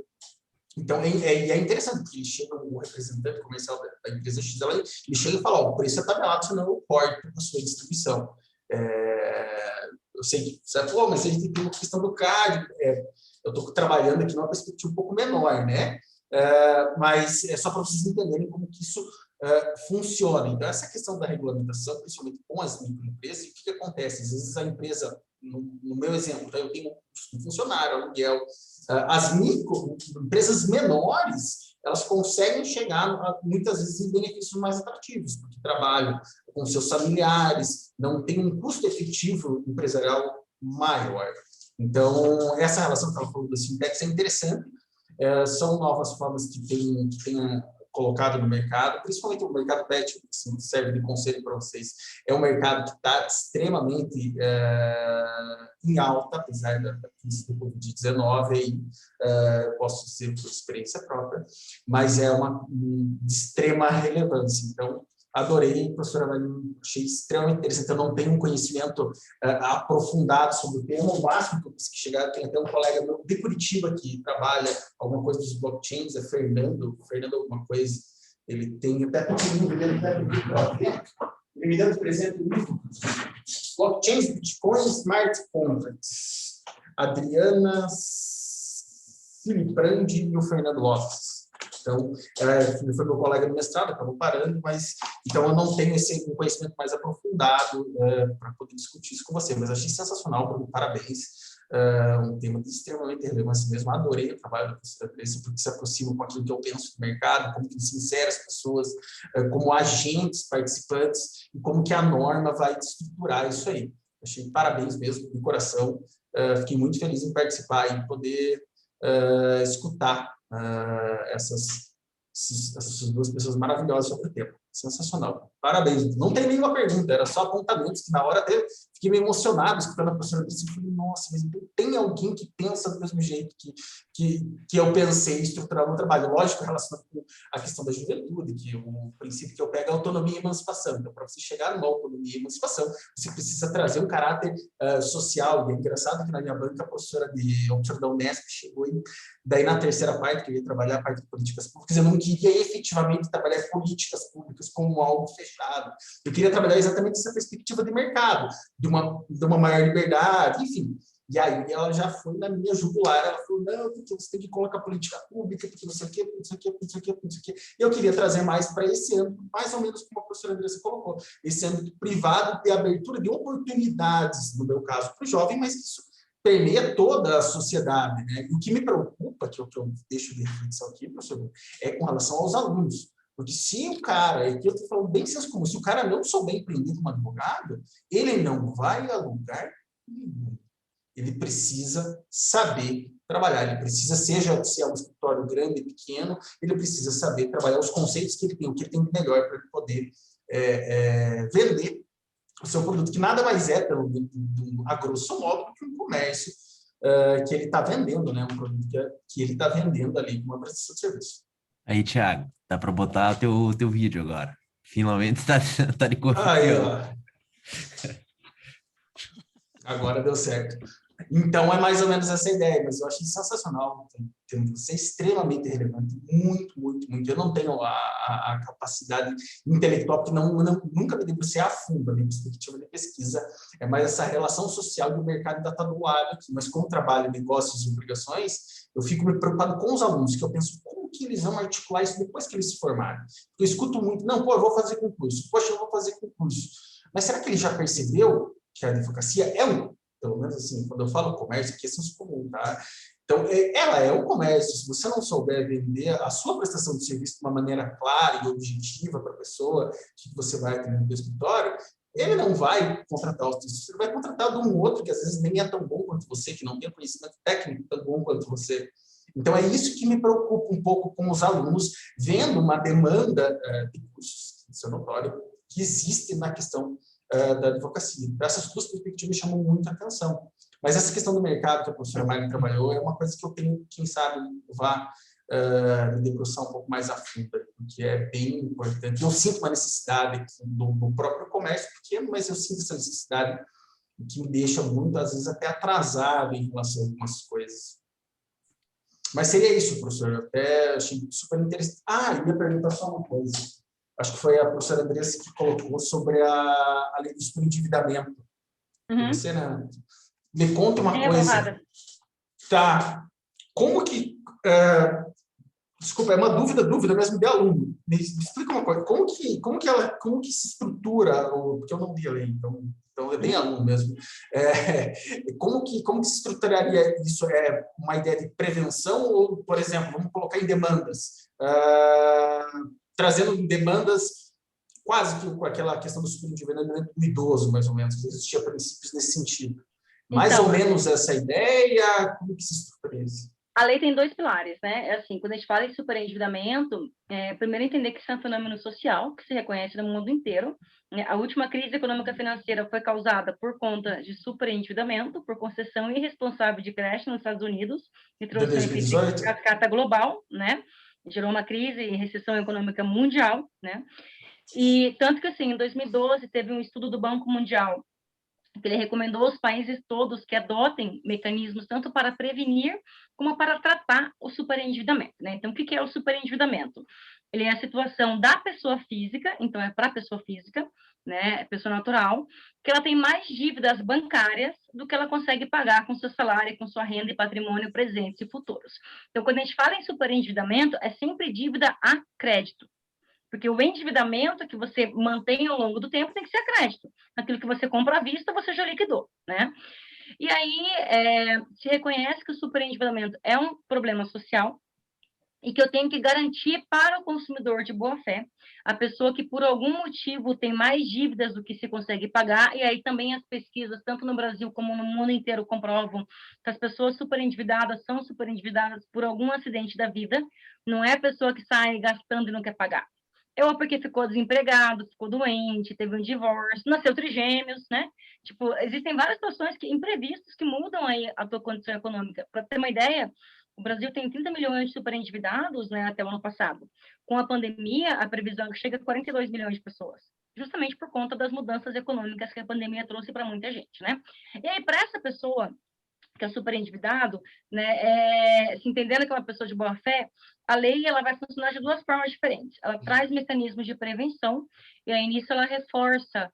Então, é interessante, porque o representante comercial da empresa X, ele chega e fala, o preço é tabelado, senão eu corto a sua distribuição. Eu sei que você vai falar, mas a gente tem uma questão do CAD, eu estou trabalhando aqui numa perspectiva um pouco menor, né? Mas é só para vocês entenderem como que isso funciona. Então, essa questão da regulamentação, principalmente com as microempresas, o que acontece? Às vezes a empresa, no meu exemplo, eu tenho um funcionário, aluguel, as microempresas menores, elas conseguem chegar, muitas vezes, em benefícios mais atrativos, porque trabalham com seus familiares, não tem um custo efetivo empresarial maior. Então, essa relação que ela falou das fintechs é interessante, são novas formas que tem colocado no mercado, principalmente o mercado pet, que serve de conselho para vocês, é um mercado que está extremamente em alta, apesar da crise do Covid-19, posso dizer por experiência própria, mas é de extrema relevância. Então, adorei, professora Marinho, achei extremamente interessante. Eu não tenho um conhecimento aprofundado sobre o tema, o máximo que eu consegui chegar, tem até um colega meu de Curitiba que trabalha alguma coisa dos blockchains, é Fernando alguma coisa, ele tem até ele me deu de presente um livro, Blockchains, Bitcoin, Smart Contracts, Adriana Filiprandi e o Fernando Lopes. Então, ele foi meu colega no mestrado, acabou parando, mas então eu não tenho um conhecimento mais aprofundado para poder discutir isso com você, mas achei sensacional, Bruno, parabéns. Um tema de extremamente relevância mesmo, adorei o trabalho da professora Teresa, porque se aproxima com aquilo que eu penso do mercado, como que se insere as pessoas como agentes participantes e como que a norma vai estruturar isso aí. Achei parabéns mesmo, de coração, fiquei muito feliz em participar e poder escutar essas duas pessoas maravilhosas sobre o tema. Sensacional. Parabéns. Não tem nenhuma pergunta, era só apontamentos, que na hora até fiquei meio emocionado escutando a professora disse, falei, nossa, mas tem alguém que pensa do mesmo jeito que eu pensei em estruturar o meu trabalho. Lógico, relacionado com a questão da juventude, que o princípio que eu pego é autonomia e emancipação. Então, para você chegar numa autonomia e emancipação, você precisa trazer um caráter social. E é engraçado que na minha banca, a professora da Unesp chegou e daí na terceira parte, que eu ia trabalhar a parte de políticas públicas, eu não queria efetivamente trabalhar políticas públicas empresas como algo fechado. Eu queria trabalhar exatamente essa perspectiva de mercado, de uma maior liberdade, enfim. E aí ela já foi na minha jugular, ela falou, não, porque você tem que colocar política pública, porque não sei o quê, não sei o quê, não sei o quê, não sei o quê. E eu queria trazer mais para esse âmbito, mais ou menos como a professora Andressa colocou, esse âmbito privado de abertura de oportunidades, no meu caso, para o jovem, mas isso permeia toda a sociedade, né? E o que me preocupa, que eu deixo de reflexão aqui, professor, é com relação aos alunos. Porque se o cara, aqui eu estou falando bem senso comum, se o cara não souber empreender como advogado, ele não vai a lugar nenhum. Ele precisa saber trabalhar, ele precisa, seja se é um escritório grande, pequeno, ele precisa saber trabalhar os conceitos que ele tem, o que ele tem de melhor para ele poder vender o seu produto, que nada mais é, a grosso modo, do que um comércio que ele está vendendo, né? Um produto que ele está vendendo ali, uma prestação de serviço. Aí, Thiago, dá para botar teu vídeo agora. Finalmente tá de cor. Aí, ó. Agora deu certo. Então, é mais ou menos essa ideia, mas eu achei sensacional. Você é extremamente relevante, muito, muito, muito. Eu não tenho a capacidade intelectual, porque nunca me debrucei a fundo a minha perspectiva de pesquisa, é mais essa relação social do mercado ainda está do lado aqui. Mas com o trabalho, negócios e obrigações, eu fico me preocupado com os alunos, que eu penso, como que eles vão articular isso depois que eles se formarem? Eu escuto muito, não, pô, eu vou fazer concurso, poxa, eu vou fazer concurso. Mas será que ele já percebeu que a advocacia pelo menos assim, quando eu falo comércio, aqui é senso comum, tá? Então, ela é um comércio. Se você não souber vender a sua prestação de serviço de uma maneira clara e objetiva para a pessoa que você vai atender no escritório, ele não vai contratar os textos, ele vai contratar de um outro que às vezes nem é tão bom quanto você, que não tem conhecimento técnico tão bom quanto você. Então, é isso que me preocupa um pouco com os alunos, vendo uma demanda de cursos, isso é notório, que existe na questão da advocacia. Essas duas perspectivas me chamam muita atenção. Mas essa questão do mercado que a professora Magna trabalhou é uma coisa que eu tenho, quem sabe, vá me debruçar um pouco mais a fundo, porque é bem importante. Eu sinto uma necessidade do próprio comércio pequeno, mas eu sinto essa necessidade que me deixa muito, às vezes, até atrasado em relação a algumas coisas. Mas seria isso, professor. Eu até achei super interessante. Eu ia perguntar só uma coisa. Acho que foi a professora Andressa que colocou sobre a lei do superendividamento. Uhum. Você, né? Me conta uma coisa. Borrada. Tá. Como que... desculpa, é uma dúvida mesmo de aluno. Me explica uma coisa. Como que se estrutura, porque eu não li a lei, então é bem aluno mesmo. Como que se estruturaria isso? É uma ideia de prevenção ou, por exemplo, vamos colocar em demandas? Trazendo demandas quase que com aquela questão do superendividamento do idoso, mais ou menos. Existia princípios nesse sentido. Mais ou menos essa ideia, como que se estrutura isso? A lei tem dois pilares, né? Assim, quando a gente fala em superendividamento, primeiro entender que isso é um fenômeno social que se reconhece no mundo inteiro. A última crise econômica financeira foi causada por conta de superendividamento, por concessão irresponsável de crédito nos Estados Unidos, que trouxe um efeito de cascata global, né? Gerou uma crise e recessão econômica mundial, né? E tanto que, assim, em 2012, teve um estudo do Banco Mundial que ele recomendou aos países todos que adotem mecanismos tanto para prevenir como para tratar o superendividamento, né? Então, o que é o superendividamento? Ele é a situação da pessoa física, então é para a pessoa física, né, pessoa natural, que ela tem mais dívidas bancárias do que ela consegue pagar com seu salário, com sua renda e patrimônio presentes e futuros. Então, quando a gente fala em superendividamento, é sempre dívida a crédito. Porque o endividamento que você mantém ao longo do tempo tem que ser a crédito. Aquilo que você compra à vista, você já liquidou, né? E aí se reconhece que o superendividamento é um problema social e que eu tenho que garantir para o consumidor de boa fé, a pessoa que por algum motivo tem mais dívidas do que se consegue pagar, e aí também as pesquisas, tanto no Brasil como no mundo inteiro, comprovam que as pessoas superendividadas são superendividadas por algum acidente da vida, não é a pessoa que sai gastando e não quer pagar. Ou porque ficou desempregado, ficou doente, teve um divórcio, nasceu trigêmeos, né? Tipo, existem várias situações imprevistas que mudam aí a tua condição econômica. Para ter uma ideia, o Brasil tem 30 milhões de superendividados, né, até o ano passado. Com a pandemia, a previsão chega a 42 milhões de pessoas, justamente por conta das mudanças econômicas que a pandemia trouxe para muita gente, né? E aí, para essa pessoa que é super endividado, né, se entendendo que é uma pessoa de boa fé, a lei ela vai funcionar de duas formas diferentes. Ela traz mecanismos de prevenção, e aí nisso ela reforça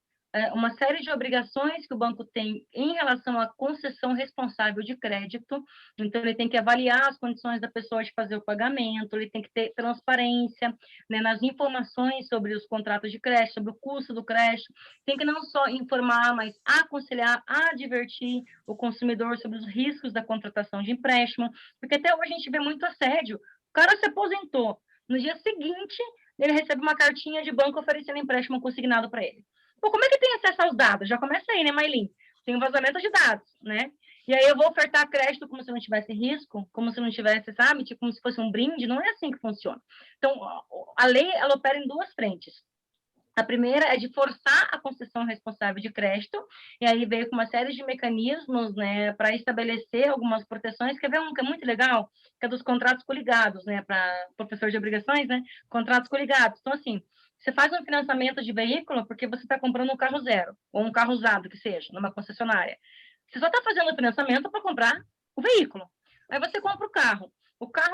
uma série de obrigações que o banco tem em relação à concessão responsável de crédito. Então, ele tem que avaliar as condições da pessoa de fazer o pagamento, ele tem que ter transparência, né, nas informações sobre os contratos de crédito, sobre o custo do crédito, tem que não só informar, mas aconselhar, advertir o consumidor sobre os riscos da contratação de empréstimo, porque até hoje a gente vê muito assédio. O cara se aposentou, no dia seguinte, ele recebe uma cartinha de banco oferecendo empréstimo consignado para ele. Pô, como é que tem acesso aos dados? Já começa aí, né, Maylin? Tem um vazamento de dados, né? E aí eu vou ofertar crédito como se não tivesse risco, como se não tivesse, sabe? Tipo, como se fosse um brinde. Não é assim que funciona. Então, a lei, ela opera em duas frentes. A primeira é de forçar a concessão responsável de crédito, e aí veio com uma série de mecanismos, né, para estabelecer algumas proteções. Quer ver um que é muito legal? Que é dos contratos coligados, né, para professor de obrigações, né? Contratos coligados. Então, assim, você faz um financiamento de veículo porque você está comprando um carro zero, ou um carro usado, que seja, numa concessionária. Você só está fazendo o financiamento para comprar o veículo. Aí você compra o carro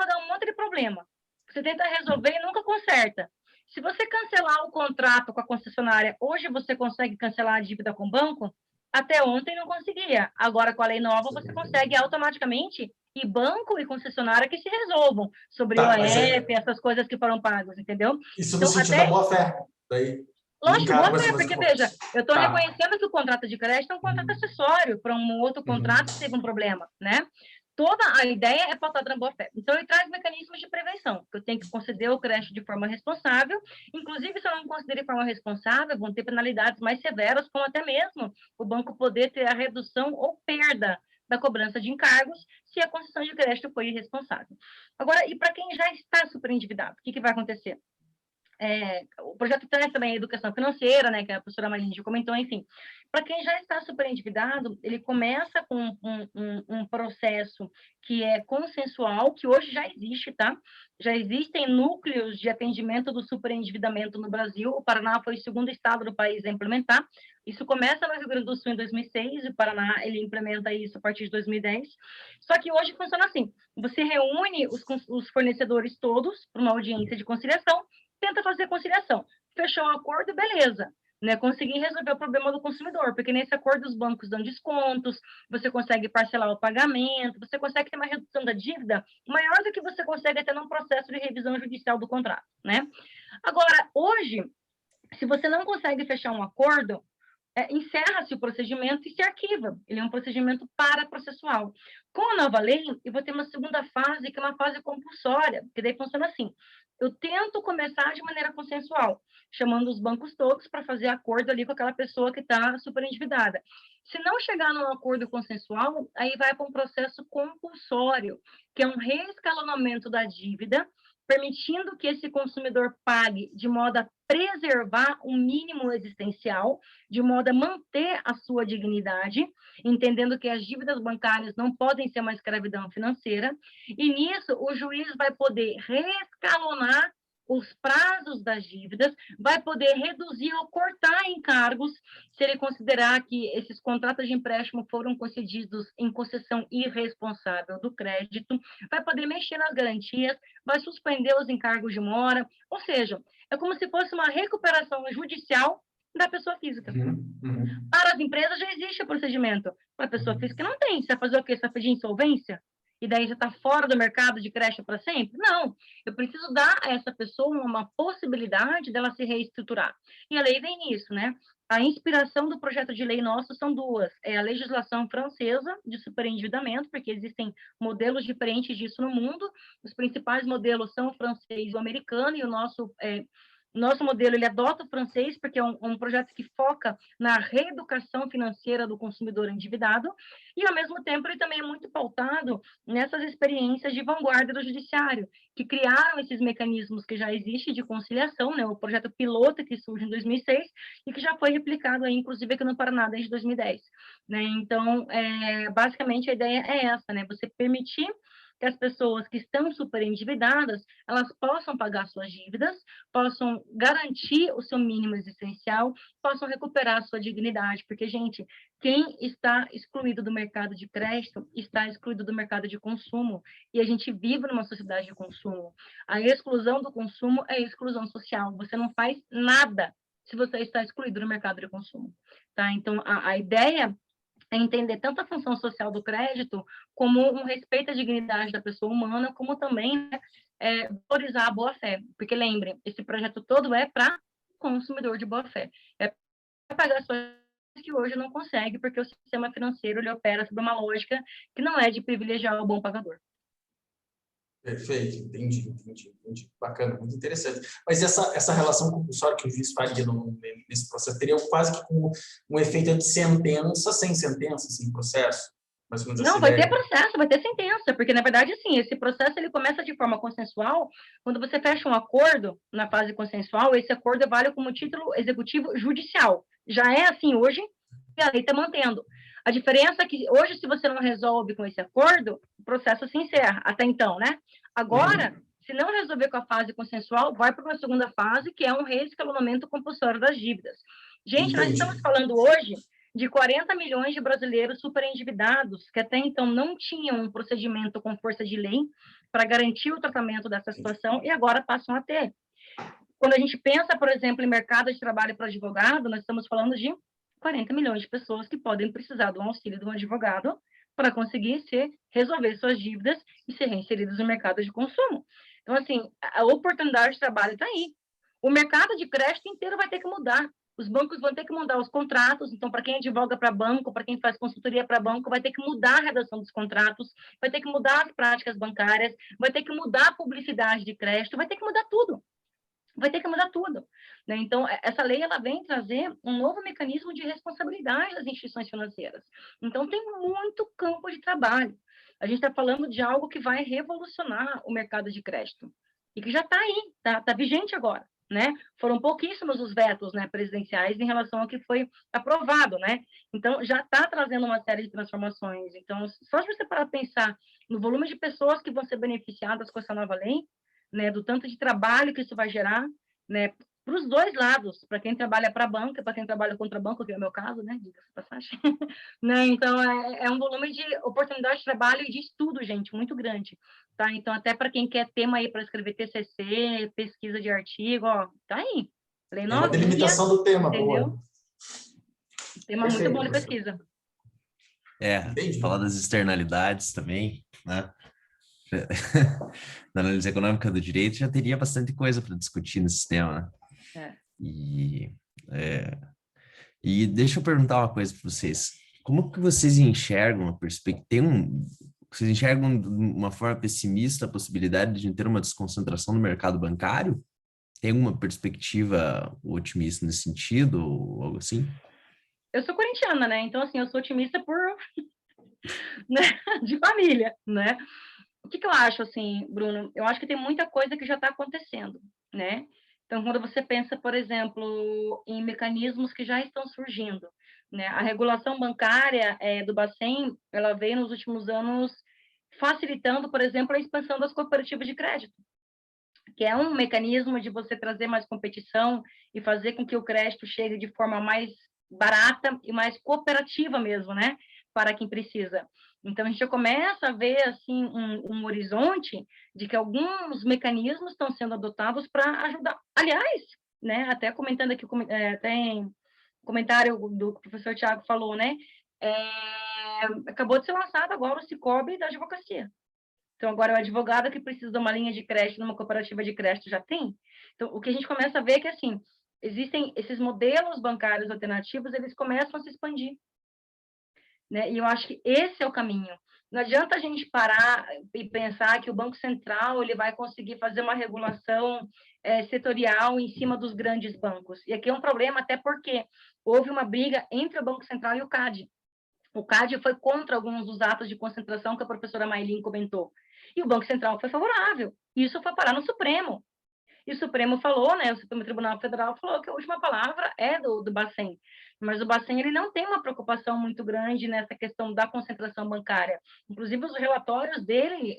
dá um monte de problema. Você tenta resolver e nunca conserta. Se você cancelar o contrato com a concessionária, hoje você consegue cancelar a dívida com o banco? Até ontem não conseguia. Agora, com a lei nova, você consegue automaticamente, e banco e concessionária que se resolvam sobre o Tá, mas IOF, essas coisas que foram pagas, entendeu? isso no Então, sentido da até boa-fé. Daí, lógico, linkado boa com essa fé, coisa porque veja, eu estou Tá. reconhecendo que o contrato de crédito é um contrato acessório para um outro contrato que teve um problema, né? Toda a ideia é pautada na boa fé. Então, ele traz mecanismos de prevenção, que eu tenho que conceder o crédito de forma responsável. Inclusive, se eu não conceder de forma responsável, vão ter penalidades mais severas, como até mesmo o banco poder ter a redução ou perda da cobrança de encargos se a concessão de crédito foi irresponsável. Agora, e para quem já está superendividado, o que vai acontecer? O projeto traz também a educação financeira, né, que a professora Marina já comentou, enfim. Para quem já está super endividado, ele começa com um processo que é consensual, que hoje já existe, tá? Já existem núcleos de atendimento do superendividamento no Brasil. O Paraná foi o segundo estado do país a implementar. Isso começa no Rio Grande do Sul em 2006, e o Paraná ele implementa isso a partir de 2010. Só que hoje funciona assim: você reúne os fornecedores todos para uma audiência de conciliação, tenta fazer conciliação. Fechou um acordo, beleza. Né, conseguir resolver o problema do consumidor, porque nesse acordo os bancos dão descontos, você consegue parcelar o pagamento, você consegue ter uma redução da dívida maior do que você consegue até num processo de revisão judicial do contrato, né? Agora, hoje, se você não consegue fechar um acordo, encerra-se o procedimento e se arquiva. Ele é um procedimento paraprocessual. Com a nova lei, eu vou ter uma segunda fase, que é uma fase compulsória, que daí funciona assim: eu tento começar de maneira consensual, chamando os bancos todos para fazer acordo ali com aquela pessoa que está super endividada. Se não chegar num acordo consensual, aí vai para um processo compulsório, que é um reescalonamento da dívida, permitindo que esse consumidor pague de modo a preservar um mínimo existencial, de modo a manter a sua dignidade, entendendo que as dívidas bancárias não podem ser uma escravidão financeira, e nisso o juiz vai poder reescalonar os prazos das dívidas, vai poder reduzir ou cortar encargos se ele considerar que esses contratos de empréstimo foram concedidos em concessão irresponsável do crédito, vai poder mexer nas garantias, vai suspender os encargos de mora, ou seja, é como se fosse uma recuperação judicial da pessoa física. Para as empresas já existe o procedimento, para a pessoa física não tem. Você vai fazer o quê? Você vai pedir insolvência? E daí já está fora do mercado de crédito para sempre? Não, eu preciso dar a essa pessoa uma possibilidade dela se reestruturar. E a lei vem nisso, né? A inspiração do projeto de lei nosso são duas: é a legislação francesa de superendividamento, porque existem modelos diferentes disso no mundo. Os principais modelos são o francês e o americano, e o nosso modelo ele adota o francês porque é um projeto que foca na reeducação financeira do consumidor endividado, e ao mesmo tempo ele também é muito pautado nessas experiências de vanguarda do judiciário, que criaram esses mecanismos que já existem de conciliação, né, o projeto piloto que surge em 2006 e que já foi replicado aí, inclusive aqui no Paraná desde 2010, né? Então, basicamente a ideia é essa, né, você permitir que as pessoas que estão superendividadas, elas possam pagar suas dívidas, possam garantir o seu mínimo existencial, possam recuperar a sua dignidade, porque, gente, quem está excluído do mercado de crédito está excluído do mercado de consumo, e a gente vive numa sociedade de consumo. A exclusão do consumo é exclusão social, você não faz nada se você está excluído do mercado de consumo, tá? Então, a ideia é entender tanto a função social do crédito como um respeito à dignidade da pessoa humana, como também, né, valorizar a boa-fé. Porque, lembre, esse projeto todo é para consumidor de boa-fé. É para pagar suas que hoje não consegue, porque o sistema financeiro ele opera sob uma lógica que não é de privilegiar o bom pagador. Perfeito, entendi. Bacana, muito interessante. Mas essa relação compulsória que o juiz faria nesse processo teria quase que como um efeito de sentença, sem sentença, sem processo? Mais ou menos Não, vai ter processo, vai ter sentença, porque, na verdade, assim, esse processo ele começa de forma consensual. Quando você fecha um acordo na fase consensual, esse acordo vale como título executivo judicial. Já é assim hoje, e a lei está mantendo. A diferença é que hoje, se você não resolve com esse acordo, o processo se encerra, até então, né? Agora, se não resolver com a fase consensual, vai para uma segunda fase, que é um reescalonamento compulsório das dívidas. Gente, nós estamos falando hoje de 40 milhões de brasileiros superendividados, que até então não tinham um procedimento com força de lei para garantir o tratamento dessa situação, e agora passam a ter. Quando a gente pensa, por exemplo, em mercado de trabalho para advogado, nós estamos falando de 40 milhões de pessoas que podem precisar do auxílio de um advogado para conseguir resolver suas dívidas e ser reinseridos no mercado de consumo. Então, assim, a oportunidade de trabalho está aí. O mercado de crédito inteiro vai ter que mudar. Os bancos vão ter que mudar os contratos. Então, para quem advoga para banco, para quem faz consultoria para banco, vai ter que mudar a redação dos contratos, vai ter que mudar as práticas bancárias, vai ter que mudar a publicidade de crédito, vai ter que mudar tudo. Vai ter que mudar tudo, né? Então, essa lei ela vem trazer um novo mecanismo de responsabilidade das instituições financeiras. Então, tem muito campo de trabalho. A gente está falando de algo que vai revolucionar o mercado de crédito e que já está aí, tá vigente agora, né? Foram pouquíssimos os vetos, né, presidenciais em relação ao que foi aprovado, né? Então, já está trazendo uma série de transformações. Então, só se você parar para pensar no volume de pessoas que vão ser beneficiadas com essa nova lei, né, do tanto de trabalho que isso vai gerar, né, para os dois lados, para quem trabalha para a banca, para quem trabalha contra banco, que é o meu caso, né, diga-se passagem, né, então é um volume de oportunidade de trabalho e de estudo, gente, muito grande, tá, então até para quem quer tema aí para escrever TCC, pesquisa de artigo, ó, tá aí, lei novinha, uma delimitação do tema, entendeu? boa. Tema muito bom de pesquisa. Falar das externalidades também, né? Na análise econômica do direito já teria bastante coisa para discutir nesse tema, né? E deixa eu perguntar uma coisa para vocês. Como que vocês enxergam a perspectiva? Vocês enxergam de uma forma pessimista a possibilidade de ter uma desconcentração no mercado bancário? Tem uma perspectiva otimista nesse sentido ou algo assim? Eu sou corintiana, né? Então, assim, eu sou otimista por né? De família, né? O que eu acho, assim, Bruno? Eu acho que tem muita coisa que já está acontecendo, né? Então, quando você pensa, por exemplo, em mecanismos que já estão surgindo, né? A regulação bancária do Bacen, ela veio nos últimos anos facilitando, por exemplo, a expansão das cooperativas de crédito, que é um mecanismo de você trazer mais competição e fazer com que o crédito chegue de forma mais barata e mais cooperativa mesmo, né? Para quem precisa. Então, a gente já começa a ver, assim, um horizonte de que alguns mecanismos estão sendo adotados para ajudar. Aliás, né, até comentando aqui, tem comentário do que o professor Tiago falou, né, acabou de ser lançado agora o Sicoob da advocacia. Então, agora o advogado que precisa de uma linha de crédito numa cooperativa de crédito já tem. Então, o que a gente começa a ver é que, assim, existem esses modelos bancários alternativos, eles começam a se expandir. Né? E eu acho que esse é o caminho. Não adianta a gente parar e pensar que o Banco Central ele vai conseguir fazer uma regulação setorial em cima dos grandes bancos. E aqui é um problema até porque houve uma briga entre o Banco Central e o CAD. O CAD foi contra alguns dos atos de concentração que a professora Maylin comentou. E o Banco Central foi favorável. Isso foi parar no Supremo. E o Supremo falou, né, o Supremo Tribunal Federal falou que a última palavra é do Bacen. mas o Bacen ele não tem uma preocupação muito grande nessa questão da concentração bancária. Inclusive, os relatórios dele,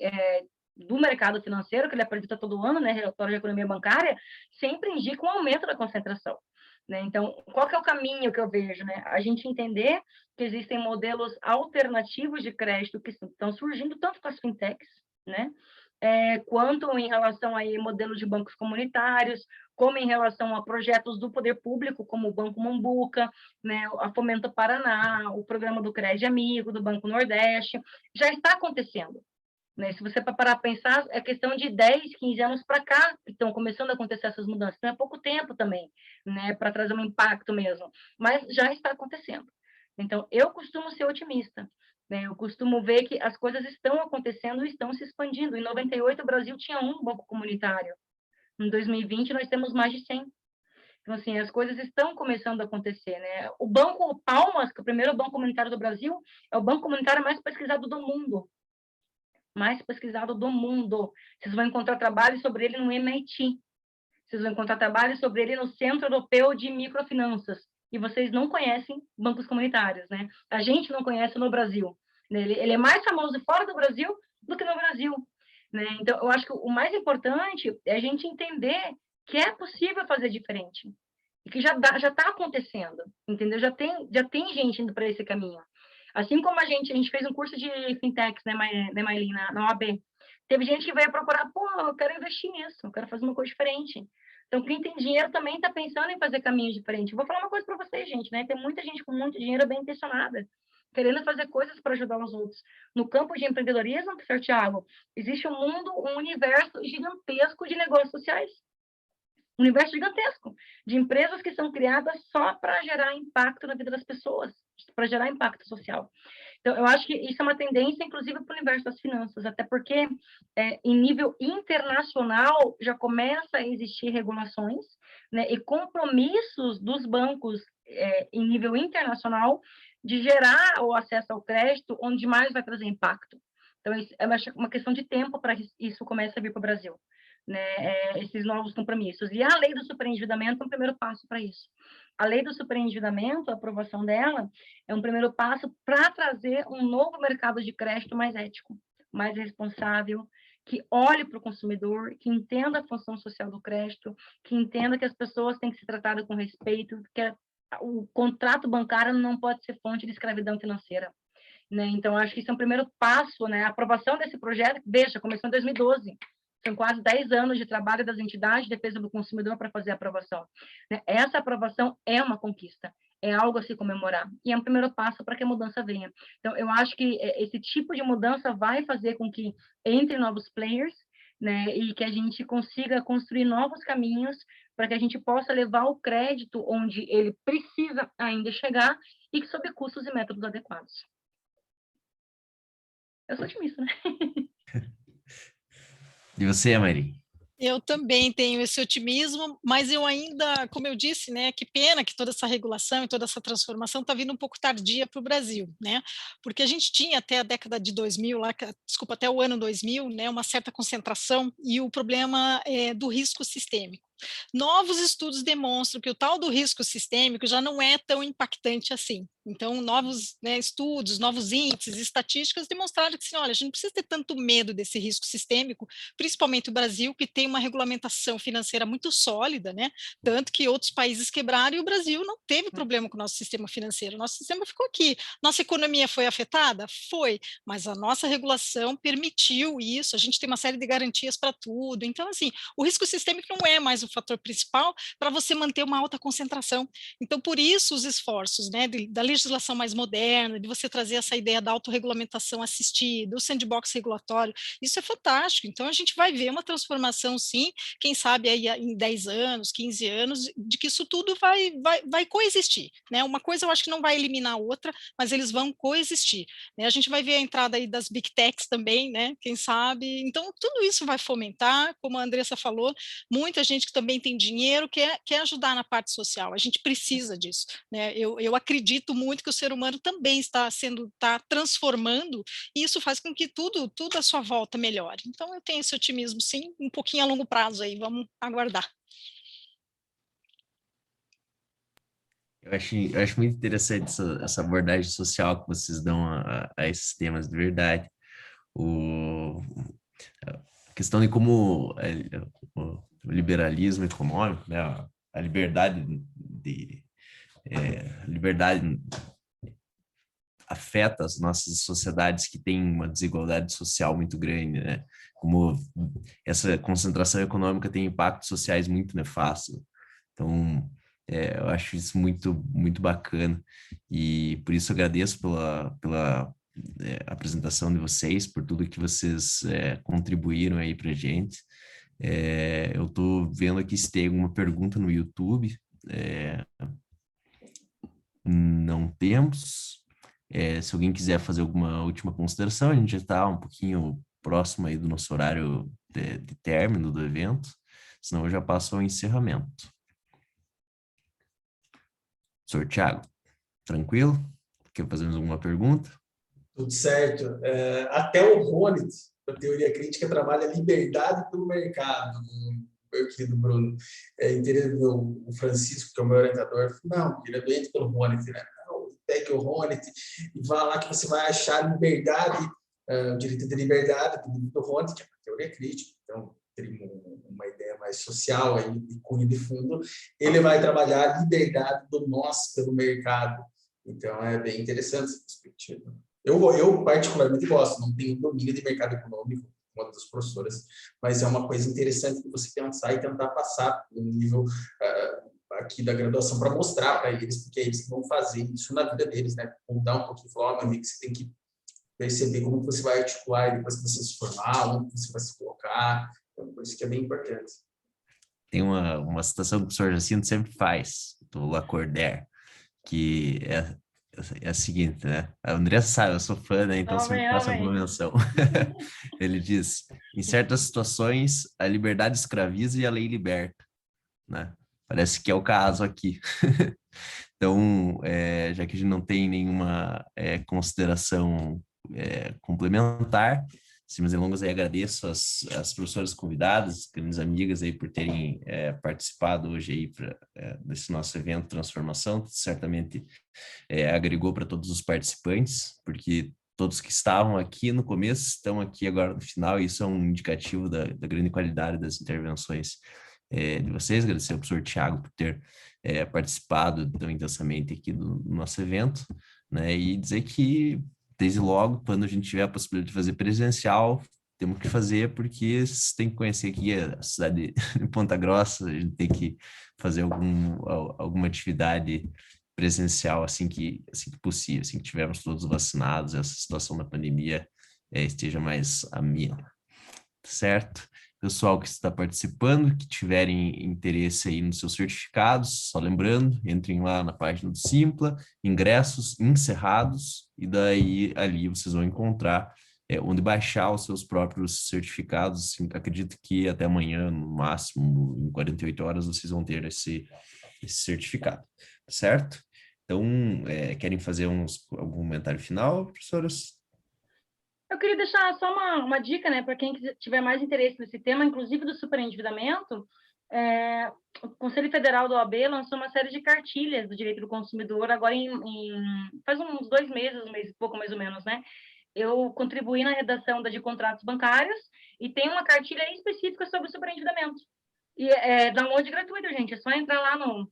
do mercado financeiro, que ele apresenta todo ano, né, relatório de economia bancária, sempre indicam um aumento da concentração. Né? Então, qual que é o caminho que eu vejo? Né? A gente entender que existem modelos alternativos de crédito que estão surgindo, tanto com as fintechs, né? Quanto em relação a modelos de bancos comunitários, como em relação a projetos do poder público, como o Banco Mambuca, né, a Fomento Paraná, o programa do Crédito Amigo, do Banco Nordeste, já está acontecendo. Né? Se você parar para pensar, é questão de 10, 15 anos para cá que estão começando a acontecer essas mudanças. Então, é pouco tempo também, né, para trazer um impacto mesmo, mas já está acontecendo. Então, eu costumo ser otimista. Né? Eu costumo ver que as coisas estão acontecendo e estão se expandindo. Em 98, o Brasil tinha um banco comunitário. Em 2020, nós temos mais de 100. Então, assim, as coisas estão começando a acontecer, né? O Banco Palmas, que é o primeiro banco comunitário do Brasil, é o banco comunitário mais pesquisado do mundo. Mais pesquisado do mundo. Vocês vão encontrar trabalhos sobre ele no MIT. Vocês vão encontrar trabalhos sobre ele no Centro Europeu de Microfinanças. E vocês não conhecem bancos comunitários, né? A gente não conhece no Brasil. Ele é mais famoso fora do Brasil do que no Brasil. Né? Então, eu acho que o mais importante é a gente entender que é possível fazer diferente. E que já está acontecendo, entendeu? Já tem gente indo para esse caminho. Assim como a gente fez um curso de fintechs, né, Maylin, na OAB. Teve gente que veio procurar, pô, eu quero investir nisso, eu quero fazer uma coisa diferente. Então, quem tem dinheiro também está pensando em fazer caminhos diferentes. Vou falar uma coisa para vocês, gente, né? Tem muita gente com muito dinheiro bem intencionada, querendo fazer coisas para ajudar os outros. No campo de empreendedorismo, Sr. Thiago, existe um universo gigantesco de negócios sociais. Um universo gigantesco de empresas que são criadas só para gerar impacto na vida das pessoas, para gerar impacto social. Então, eu acho que isso é uma tendência, inclusive, para o universo das finanças, até porque, em nível internacional, já começa a existir regulações, né, e compromissos dos bancos, em nível internacional, de gerar o acesso ao crédito onde mais vai trazer impacto. Então, isso é uma questão de tempo para que isso comece a vir para o Brasil. Né, esses novos compromissos. E a lei do superendividamento é um primeiro passo para isso. A lei do superendividamento, a aprovação dela, é um primeiro passo para trazer um novo mercado de crédito mais ético, mais responsável, que olhe para o consumidor, que entenda a função social do crédito, que entenda que as pessoas têm que ser tratadas com respeito, que o contrato bancário não pode ser fonte de escravidão financeira. Né? Então, acho que isso é um primeiro passo, né? A aprovação desse projeto, veja, começou em 2012. São quase 10 anos de trabalho das entidades de defesa do consumidor para fazer a aprovação. Essa aprovação é uma conquista, é algo a se comemorar, e é um primeiro passo para que a mudança venha. Então, eu acho que esse tipo de mudança vai fazer com que entre novos players, né, e que a gente consiga construir novos caminhos para que a gente possa levar o crédito onde ele precisa ainda chegar e que sob custos e métodos adequados. Eu sou otimista, né? E você, Mairi? Eu também tenho esse otimismo, mas eu ainda, como eu disse, né, que pena que toda essa regulação e toda essa transformação está vindo um pouco tardia para o Brasil, né, porque a gente tinha até a década de 2000, desculpa, até o ano 2000, né, uma certa concentração e o problema do risco sistêmico. Novos estudos demonstram que o tal do risco sistêmico já não é tão impactante assim. Então, novos, né, estudos, novos índices, estatísticas demonstraram que, assim, olha, a gente não precisa ter tanto medo desse risco sistêmico, principalmente o Brasil, que tem uma regulamentação financeira muito sólida, né? Tanto que outros países quebraram e o Brasil não teve problema com o nosso sistema financeiro. Nosso sistema ficou aqui. Nossa economia foi afetada? Foi, mas a nossa regulação permitiu isso. A gente tem uma série de garantias para tudo. Então, assim, o risco sistêmico não é mais o fator principal para você manter uma alta concentração. Então, por isso os esforços, né, da legislação mais moderna, de você trazer essa ideia da autorregulamentação assistida, o sandbox regulatório, isso é fantástico. Então, a gente vai ver uma transformação, sim, quem sabe aí em 10 anos, 15 anos, de que isso tudo vai coexistir. Né? Uma coisa eu acho que não vai eliminar a outra, mas eles vão coexistir. Né? A gente vai ver a entrada aí das big techs também, né? Quem sabe. Então, tudo isso vai fomentar, como a Andressa falou, muita gente que também tem dinheiro quer ajudar na parte social. A gente precisa disso. Né? Eu acredito muito que o ser humano também está transformando, e isso faz com que tudo à sua volta melhore. Então, eu tenho esse otimismo, sim, um pouquinho a longo prazo aí, vamos aguardar. Eu acho muito interessante essa abordagem social que vocês dão a esses temas de verdade. A questão de como o liberalismo econômico, né, a liberdade afeta as nossas sociedades que têm uma desigualdade social muito grande, né? Como essa concentração econômica tem impactos sociais muito nefastos. Então, eu acho isso muito, muito bacana e por isso agradeço pela apresentação de vocês, por tudo que vocês contribuíram aí para a gente. Eu estou vendo aqui se tem alguma pergunta no YouTube. Não temos. Se alguém quiser fazer alguma última consideração, a gente já está um pouquinho próximo aí do nosso horário de término do evento, senão eu já passo ao encerramento. Senhor Thiago, tranquilo? Quer fazer mais alguma pergunta? Tudo certo. Até o Honneth, da teoria crítica, trabalha liberdade pelo mercado, meu querido Bruno. Interessante, o Francisco, que é o meu orientador, não, ele é doente pelo Honneth, né? Pegue o Honneth e vá lá que você vai achar liberdade, o direito de liberdade do Honneth, que é a teoria crítica. Então, tem uma ideia mais social aí, de cunho de fundo. Ele vai trabalhar a liberdade do nós pelo mercado. Então, é bem interessante essa perspectiva. Eu particularmente gosto, não tenho domínio de mercado econômico, como das professoras, mas é uma coisa interessante que você pensar e tentar passar no nível aqui da graduação para mostrar para eles, porque é eles que vão fazer isso na vida deles, né? Mudar um pouquinho e falar, que você tem que perceber como você vai articular e depois que você se formar, onde você vai se colocar. Então, por isso que é bem importante. Tem uma citação que o professor Jacinto sempre faz, do Lacordaire, que é a seguinte, né? A Andressa sabe, eu sou fã, né? Então sempre faço alguma menção. Ele diz, em certas situações, a liberdade escraviza e a lei liberta, né? Parece que é o caso aqui. Então, já que a gente não tem nenhuma consideração complementar, sem mais delongas, aí agradeço as professoras convidadas, grandes amigas aí por terem participado hoje aí desse nosso evento Transformação. Certamente agregou para todos os participantes, porque todos que estavam aqui no começo estão aqui agora no final, e isso é um indicativo da grande qualidade das intervenções de vocês. Agradecer ao professor Thiago por ter participado tão intensamente aqui do nosso evento, né? E dizer que, desde logo, quando a gente tiver a possibilidade de fazer presencial, temos que fazer, porque vocês têm que conhecer aqui a cidade de Ponta Grossa, a gente tem que fazer alguma atividade presencial assim que possível, assim que tivermos todos vacinados, essa situação da pandemia esteja mais amena, certo? Pessoal que está participando, que tiverem interesse aí nos seus certificados, só lembrando, entrem lá na página do Simpla, ingressos encerrados, e daí ali vocês vão encontrar onde baixar os seus próprios certificados. Assim, acredito que até amanhã, no máximo, em 48 horas, vocês vão ter esse certificado, certo? Então, querem fazer algum comentário final, professoras? Eu queria deixar só uma dica, né, para quem tiver mais interesse nesse tema, inclusive do superendividamento. O Conselho Federal da OAB lançou uma série de cartilhas do direito do consumidor agora faz uns 2 meses, um mês e pouco mais ou menos, né? Eu contribuí na redação de contratos bancários e tem uma cartilha específica sobre o superendividamento. E download gratuito, gente. É só entrar lá no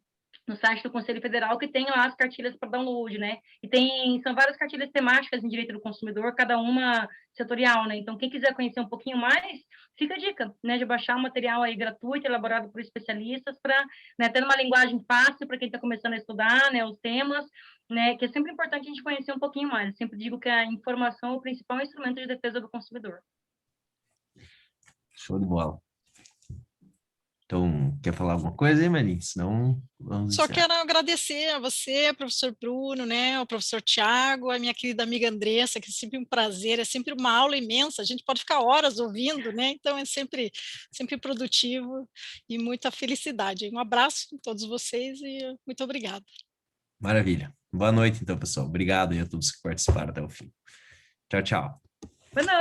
site do Conselho Federal, que tem lá as cartilhas para download, né? E são várias cartilhas temáticas em direito do consumidor, cada uma setorial, né? Então, quem quiser conhecer um pouquinho mais, fica a dica, né? De baixar um material aí gratuito, elaborado por especialistas, para, né, ter uma linguagem fácil para quem está começando a estudar, né? Os temas, né? Que é sempre importante a gente conhecer um pouquinho mais. Eu sempre digo que a informação é o principal instrumento de defesa do consumidor. Show de bola. Então, quer falar alguma coisa aí, Marinho? Senão, vamos Só iniciar. quero agradecer a você, professor Bruno, né, ao professor Thiago, a minha querida amiga Andressa, que é sempre um prazer, é sempre uma aula imensa, a gente pode ficar horas ouvindo, né? Então é sempre produtivo e muita felicidade. Um abraço a todos vocês e muito obrigada. Maravilha. Boa noite, então, pessoal. Obrigado aí a todos que participaram até o fim. Tchau, tchau. Boa noite.